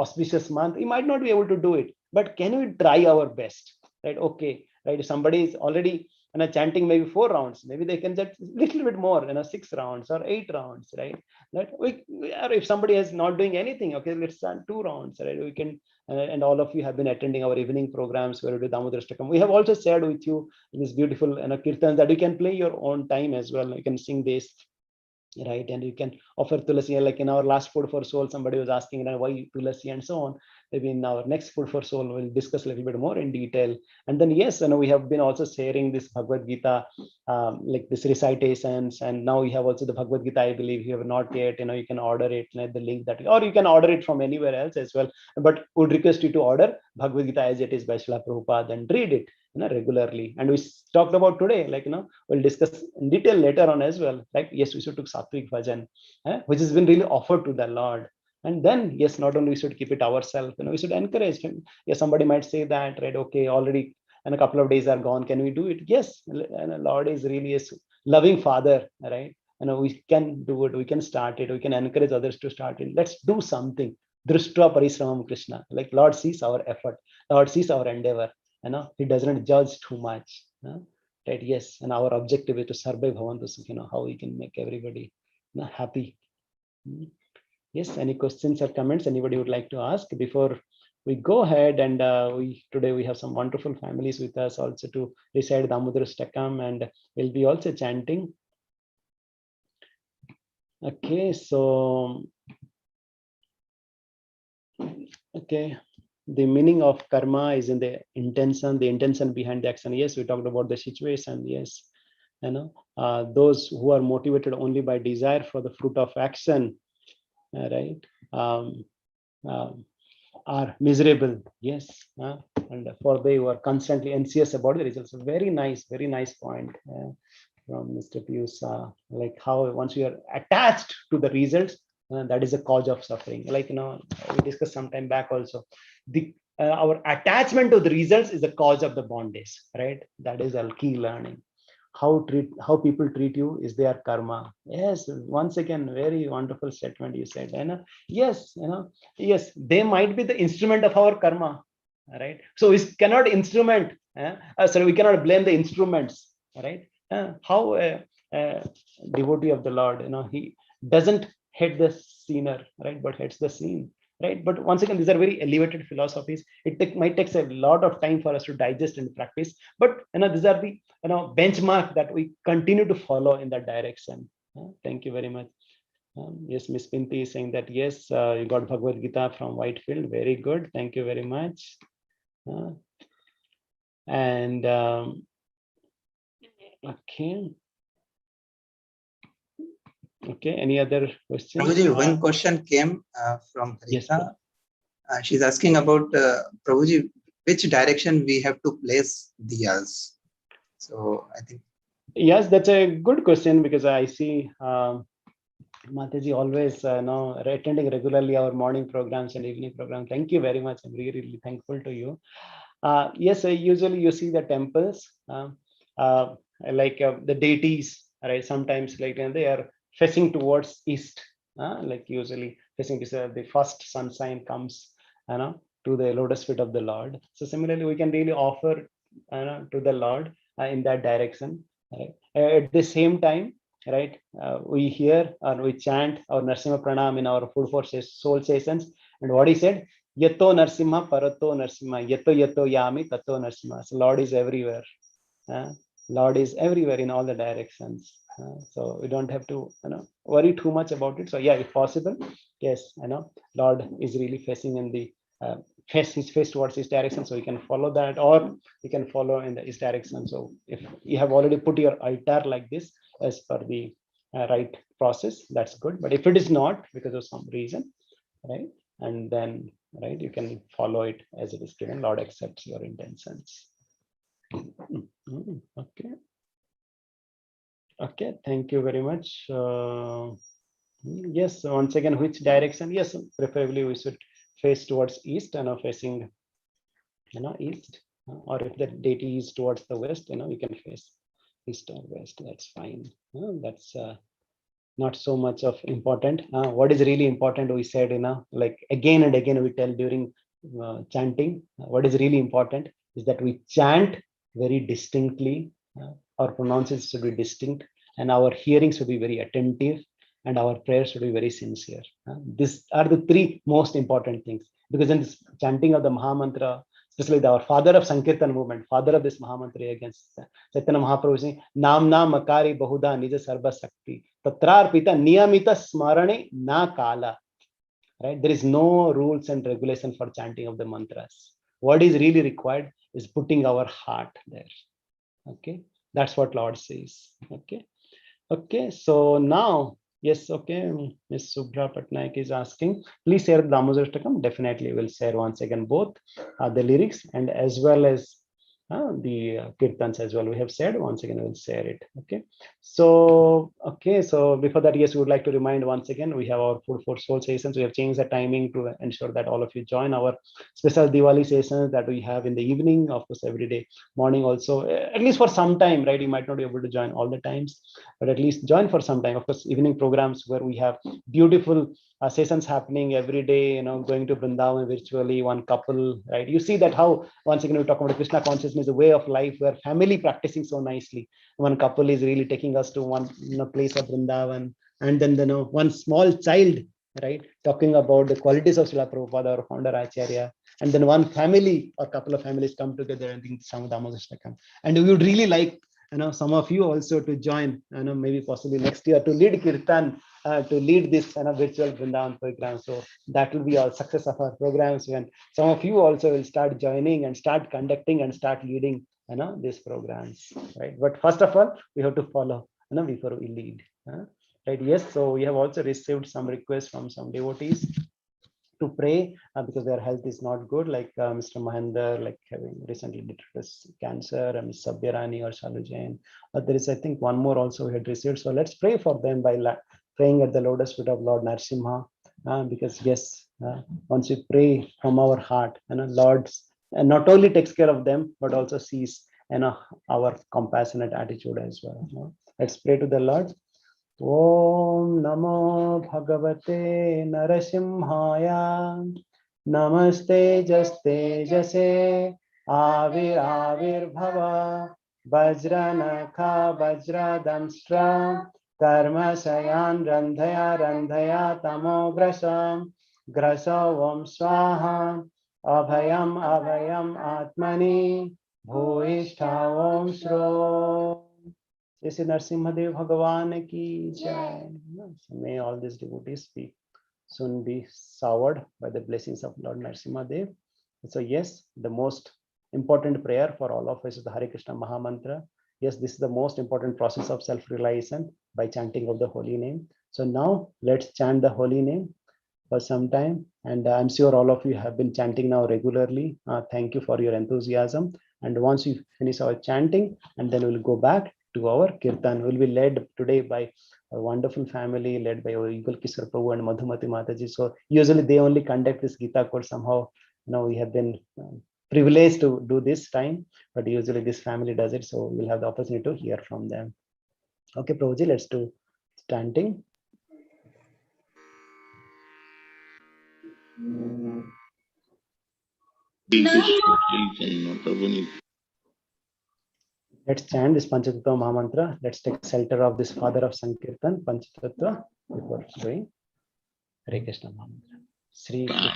auspicious month. We might not be able to do it, but can we try our best? Right? Okay. Right? If somebody is already chanting maybe 4 rounds, maybe they can just little bit more, 6 rounds or 8 rounds, right? That or if somebody is not doing anything, okay, let's start 2 rounds, right? We can, and all of you have been attending our evening programs where we do Damodarashtakam. We have also shared with you this beautiful kirtan that you can play your own time as well. You can sing this, right? And you can offer tulasi, like in our last food for soul, somebody was asking why tulasi and so on. Maybe in our next food for soul, we'll discuss a little bit more in detail. And then yes, we have been also sharing this Bhagavad-Gita, like this recitations, and now we have also the Bhagavad-Gita. I believe you have not yet, you can order it, the link that, or you can order it from anywhere else as well. But would request you to order Bhagavad-Gita as it is by Srila Prabhupada and read it regularly. And we talked about today, like we'll discuss in detail later on as well. Like yes, we should do Sattvic Bhajan, which has been really offered to the Lord. And then yes, not only we should keep it ourselves, we should encourage him. Yes, somebody might say that, right? Okay, already and a couple of days are gone. Can we do it? Yes, and the Lord is really a loving Father, right? We can do it. We can start it. We can encourage others to start it. Let's do something. Drishtra parisramam Krishna. Like Lord sees our effort. Lord sees our endeavor. He doesn't judge too much. Right? Yes, and our objective is to survive Bhavantu Sukhi, how we can make everybody happy. Yes, any questions or comments anybody would like to ask before we go ahead? And today we have some wonderful families with us also to recite Damodarashtakam, and we'll be also chanting. Okay, so okay, the meaning of karma is in the intention behind the action. Yes, we talked about the situation. Yes, those who are motivated only by desire for the fruit of action, right, are miserable. Yes, and for they who are constantly anxious about the results. Very nice point from Mr. Pius. Like how once you are attached to the results, that is a cause of suffering. Like we discussed some time back also. Our attachment to the results is the cause of the bondage, right? That is a key learning. How people treat you is their karma. Yes, once again, very wonderful statement you said. Yes, yes, they might be the instrument of our karma, right? So we cannot instrument. Sorry, we cannot blame the instruments, right? How a devotee of the Lord, he doesn't hate the sinner, right, but hates the sin. Right, but once again, these are very elevated philosophies. It might take a lot of time for us to digest and practice. But these are the benchmark that we continue to follow in that direction. Thank you very much. Yes, Miss Pinti is saying that yes, you got Bhagavad Gita from Whitefield. Very good. Thank you very much. And okay. Okay, any other questions? Prabhuji, one question came from Harita. Yes, she's asking about, Prabhuji, which direction we have to place diyas. So I think. Yes, that's a good question, because I see Mataji always attending regularly our morning programs and evening programs. Thank you very much. I'm really, really thankful to you. Yes, usually you see the temples, like the deities, right? Sometimes like they are facing towards east, like usually facing the first sun sign comes to the lotus feet of the Lord. So similarly, we can really offer to the Lord in that direction. Right? At the same time, right, we hear or we chant our Narsimha Pranam in our food for soul sessions, and what he said, Yato Narsimha Parato Narsimha, Yato Yato Yami Tato Narsimha. So Lord is everywhere. Lord is everywhere in all the directions. So we don't have to worry too much about it. So yeah, if possible, yes, Lord is really facing in the his face towards his direction, so you can follow that, or you can follow in his direction. So if you have already put your altar like this as per the right process, that's good. But if it is not, because of some reason, right, and then right, you can follow it as it is given. Lord accepts your intentions. Okay. Okay, thank you very much. Yes, once again, which direction? Yes, preferably we should face towards east, facing, east, or if the deity is towards the west, we can face east or west. That's fine. That's not so much of important. What is really important, we said, like again and again we tell during chanting, what is really important is that we chant very distinctly. Our pronunciations should be distinct, and our hearing should be very attentive, and our prayers should be very sincere. These are the three most important things, because in this chanting of the Maha Mantra, especially our father of Sankirtan movement, father of this Maha Mantra against Chaitanya Mahaprabhu, saying, Nam Nam Makari Bahuda Nija Sarva Sakti Tatrarpita Niyamita Smarane Na Kala. Right? There is no rules and regulation for chanting of the mantras. What is really required is putting our heart there. Okay, that's what Lord says. Okay, so now, yes, okay, Ms. Subhra Patnaik is asking, please share the Damodar-ashtakam. Definitely we'll share once again both the lyrics and as well as the kirtans as well. We have said, once again we'll share it. Okay, so before that, yes, we would like to remind once again, we have our Food for Soul sessions. We have changed the timing to ensure that all of you join our special Diwali sessions that we have in the evening, of course every day morning also, at least for some time, right? You might not be able to join all the times, but at least join for some time. Of course, evening programs where we have beautiful sessions happening every day, going to Vrindavan virtually, one couple, right? You see that how, once again, we talk about Krishna consciousness, a way of life where family practicing so nicely. One couple is really taking us to one place of Vrindavan, and then one small child, right, talking about the qualities of Srila Prabhupada, our founder Acharya, and then one family or couple of families come together and think some Damodar-ashtakam. And we would really like some of you also to join, maybe possibly next year to lead Kirtan, to lead this virtual Vrindavan program. So that will be our success of our programs, when some of you also will start joining and start conducting and start leading these programs, right? But first of all, we have to follow before we lead, right? Yes, so we have also received some requests from some devotees to pray because their health is not good, like Mr. Mahendra, like having recently detected cancer, and Ms. Sabhyarani or Shalu Jain. But there is, I think, one more also we had received. So let's pray for them by praying at the lotus feet of Lord Narasimha, because yes, once we pray from our heart, Lord not only takes care of them, but also sees our compassionate attitude as well. Let's pray to the Lord. Om Namo Bhagavate Narasimhaya Namaste Jaste Jase Avir Avir Bhava Vajranakha Vajradamstra Karma Sayan Randhaya Randhaya Tamo Grasam Grasavam Swaha Abhayam Abhayam Atmani Bhuishta Om Shro. This is Narasimhadev Bhagavan ki jai. May all these devotees soon be showered by the blessings of Lord Narasimhadev. So yes, the most important prayer for all of us is the Hare Krishna Maha Mantra. Yes, this is the most important process of self-realization by chanting of the holy name. So now let's chant the holy name for some time, and I'm sure all of you have been chanting now regularly. Thank you for your enthusiasm. And once we finish our chanting, and then we'll go back to our kirtan. Will be led today by a wonderful family led by our Yugal Kishore Prabhu and Madhumati Mataji. So usually they only conduct this Gita course. Somehow, we have been privileged to do this time, but usually this family does it. So we'll have the opportunity to hear from them. Okay, Prabhuji, let's do chanting. Let's chant this Panchatattva Maha Mantra. Let's take shelter of this father of Sankirtan, Panchatattva, before doing Hare Krishna Maha Mantra. Sri Hare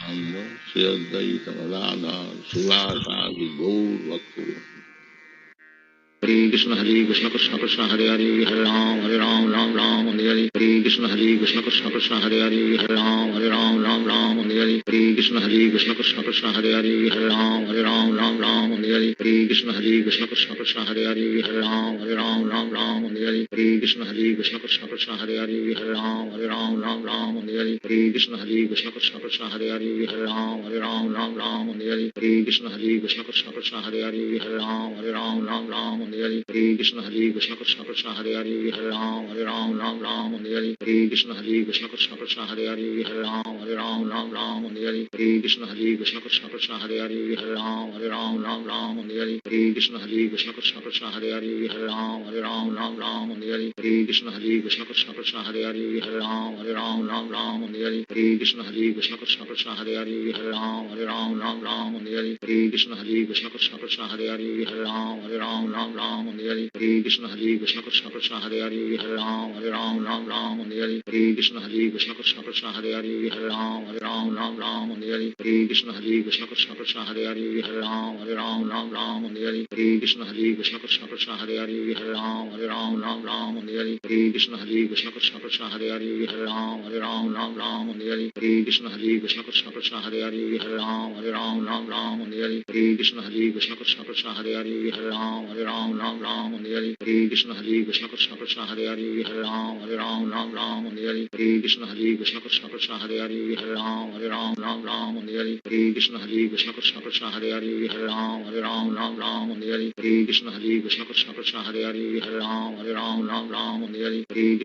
Krishna, Krishna Krishna, Hare Hare, Hare Ram, Ram Ram, Hare Hare. Hare Krishna, Krishna Krishna, Hare Hare, Hare Ram, Ram, Hare Hare. Hare Krishna, Krishna Krishna, Hare Hare, Hare Ram, Ram, Hare Hare. Hare Krishna, Krishna Krishna, Hare Hare, Hare Ram, Ram, Hare Hare. Hare Krishna, Krishna Krishna, Hare Hare, Hare Ram, Ram, Hare Hare. Hare Krishna, Krishna Krishna, Hare Hare, Hare Ram, Ram, Hare Hare. Hare Krishna, Krishna Krishna, Hare Hare, Hare Ram, Ram, Hare Hare. Hare Krishna Krishna Krishna Hare Hare Hare Ram Ram Ram Hare Hare Krishna Krishna Krishna Hare Hare Hare Ram Ram Hare Hare Krishna Krishna Krishna Hare Hare Hare Ram Ram Hare Hare Krishna Krishna Krishna Hare Hare Hare Ram Ram Hare Hare Krishna Krishna Krishna Hare Hare Hare Ram Ram Hare Hare Krishna Krishna Krishna Hare Hare Hare Ram Ram Hare Hare Krishna Krishna Krishna Hare Hare Hare Ram Ram Hare Hare Krishna Krishna Krishna Hare Hare Hare Ram Ram Hare Hare Krishna Krishna Krishna Hare Hare Hare Ram Ram Hare Hare Krishna Krishna Krishna Hare Hare Hare Ram Ram Hare Hare Krishna Krishna Krishna Hare Hare Hare Ram Ram Hare Hare Krishna Krishna Krishna Hare Hare Hare Ram Ram Hare Hare Krishna Krishna Krishna Hare Hare Hare Ram Ram Hare Hare Krishna Krishna Krishna Hare Hare Hare Ram Ram Hare Hare Krishna Krishna Krishna Hare Hare Hare Ram Ram Hare Hare Krishna Krishna Krishna Hare Hare Hare Ram Ram Hare Hare Krishna Krishna Krishna Hare Hare Hare Ram Ram Hare Hare Krishna Krishna Krishna Hare Hare Hare Ram Ram Hare Hare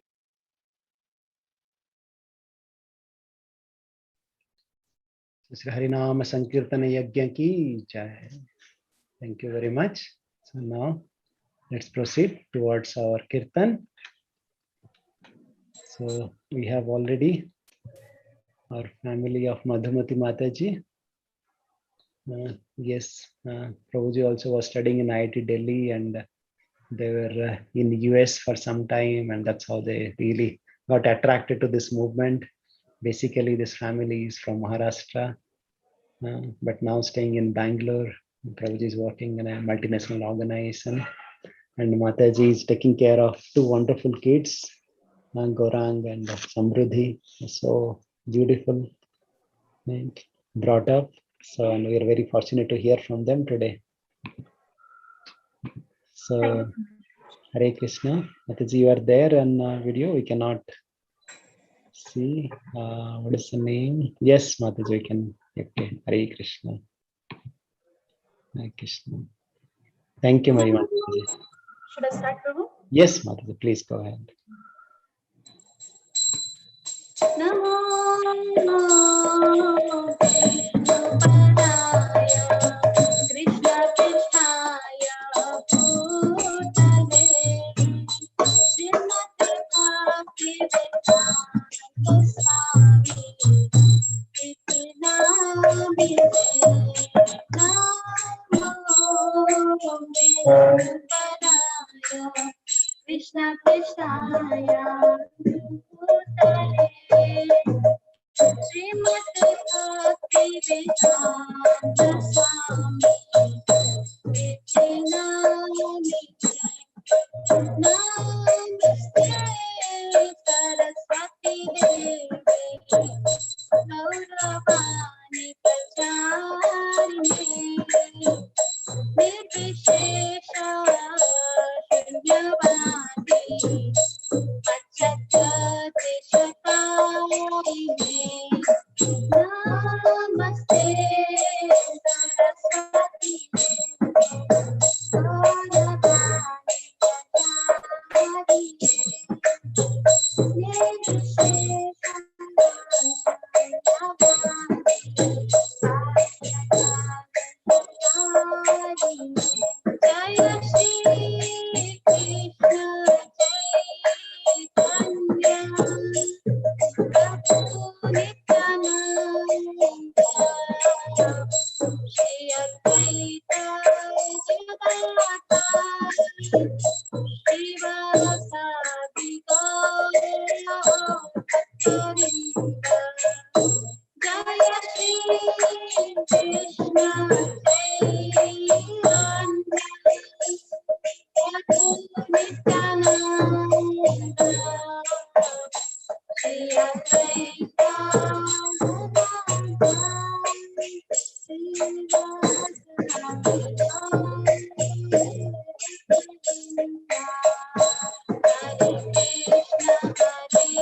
Shri Harinama Sankirtana Yajna ki jai. Thank you very much. So now let's proceed towards our kirtan. So we have already our family of Madhumati Mataji. Yes, Prabhuji also was studying in IIT Delhi, and they were in the US for some time, and that's how they really got attracted to this movement. Basically, this family is from Maharashtra, but now staying in Bangalore. Prabhuji is working in a multinational organization, and Mataji is taking care of two wonderful kids, Gaurang and Samruddhi. So beautiful and brought up. So, and we are very fortunate to hear from them today. So, Hare Krishna. Mataji, you are there on video. We cannot see. What is the name? Yes, Mataji, we can. Okay, Hare Krishna. Hare Krishna. Thank you, Mataji. Should I start, Prabhu? Yes, Mataji, please go ahead. Namo Krishnaya Krishna Krishnaya Bhutale Srimati Bhaktivedanta Swami Iti Namine Namo Krishnaya Krishna Krishnaya Bhutale Srimati Bhaktivedanta Swami Iti Namine Namaste Saraswati Devi Gauravani Pracharini Nirvishesha Shunyavadi Pachyate Shakaini Namaste Saraswati Gauravani Pracharini Jaya Shri Krishna Chaitanya Prabhu Nityananda Shri Advaita Gadadhara Srivasadi Gaura Bhattarinda Jaya Shri Krishna Chaitanya Prabhu Nityananda Shri Advaita Gadadhara Srivasadi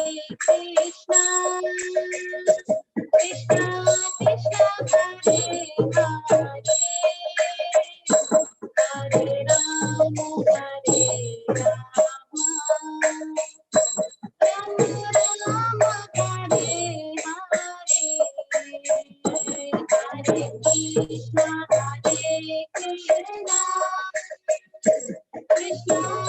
Hare Krishna, Krishna Krishna, Hare Hare, Hare Rama, Krishna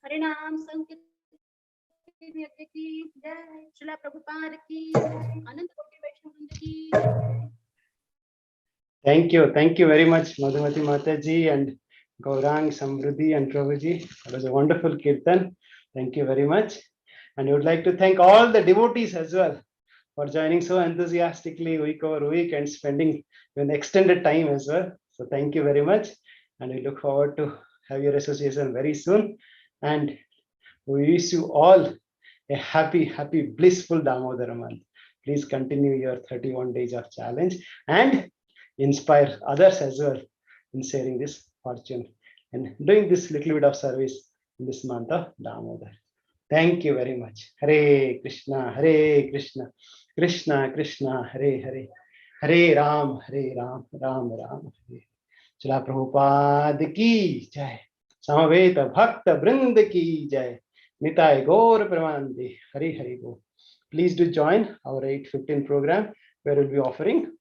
हरिनाम संकीर्तन यज्ञ की जय, श्रीला प्रभुपाद की, अनंत कोटि वैष्णव वृंद की जय। Thank you very much, Madhumati Mataji and Gaurang, Samruddhi and Prabhuji. That was a wonderful kirtan. Thank you very much. And I would like to thank all the devotees as well for joining so enthusiastically week over week and spending an extended time as well. So thank you very much. And we look forward to have your association very soon. And we wish you all a happy, blissful Damodara month. Please continue your 31 days of challenge and inspire others as well in sharing this fortune and doing this little bit of service in this month of Damodar. Thank you very much. Hare Krishna, Krishna Krishna, Hare Hare, Hare Ram, Ram Ram, Hare. Srila Prabhupada ki jai. Samaveta Bhakta Vrinda ki jai. Nitai Gaur Pramanandi. Hare Hare Go. Please do join our 8:15 program where we'll be offering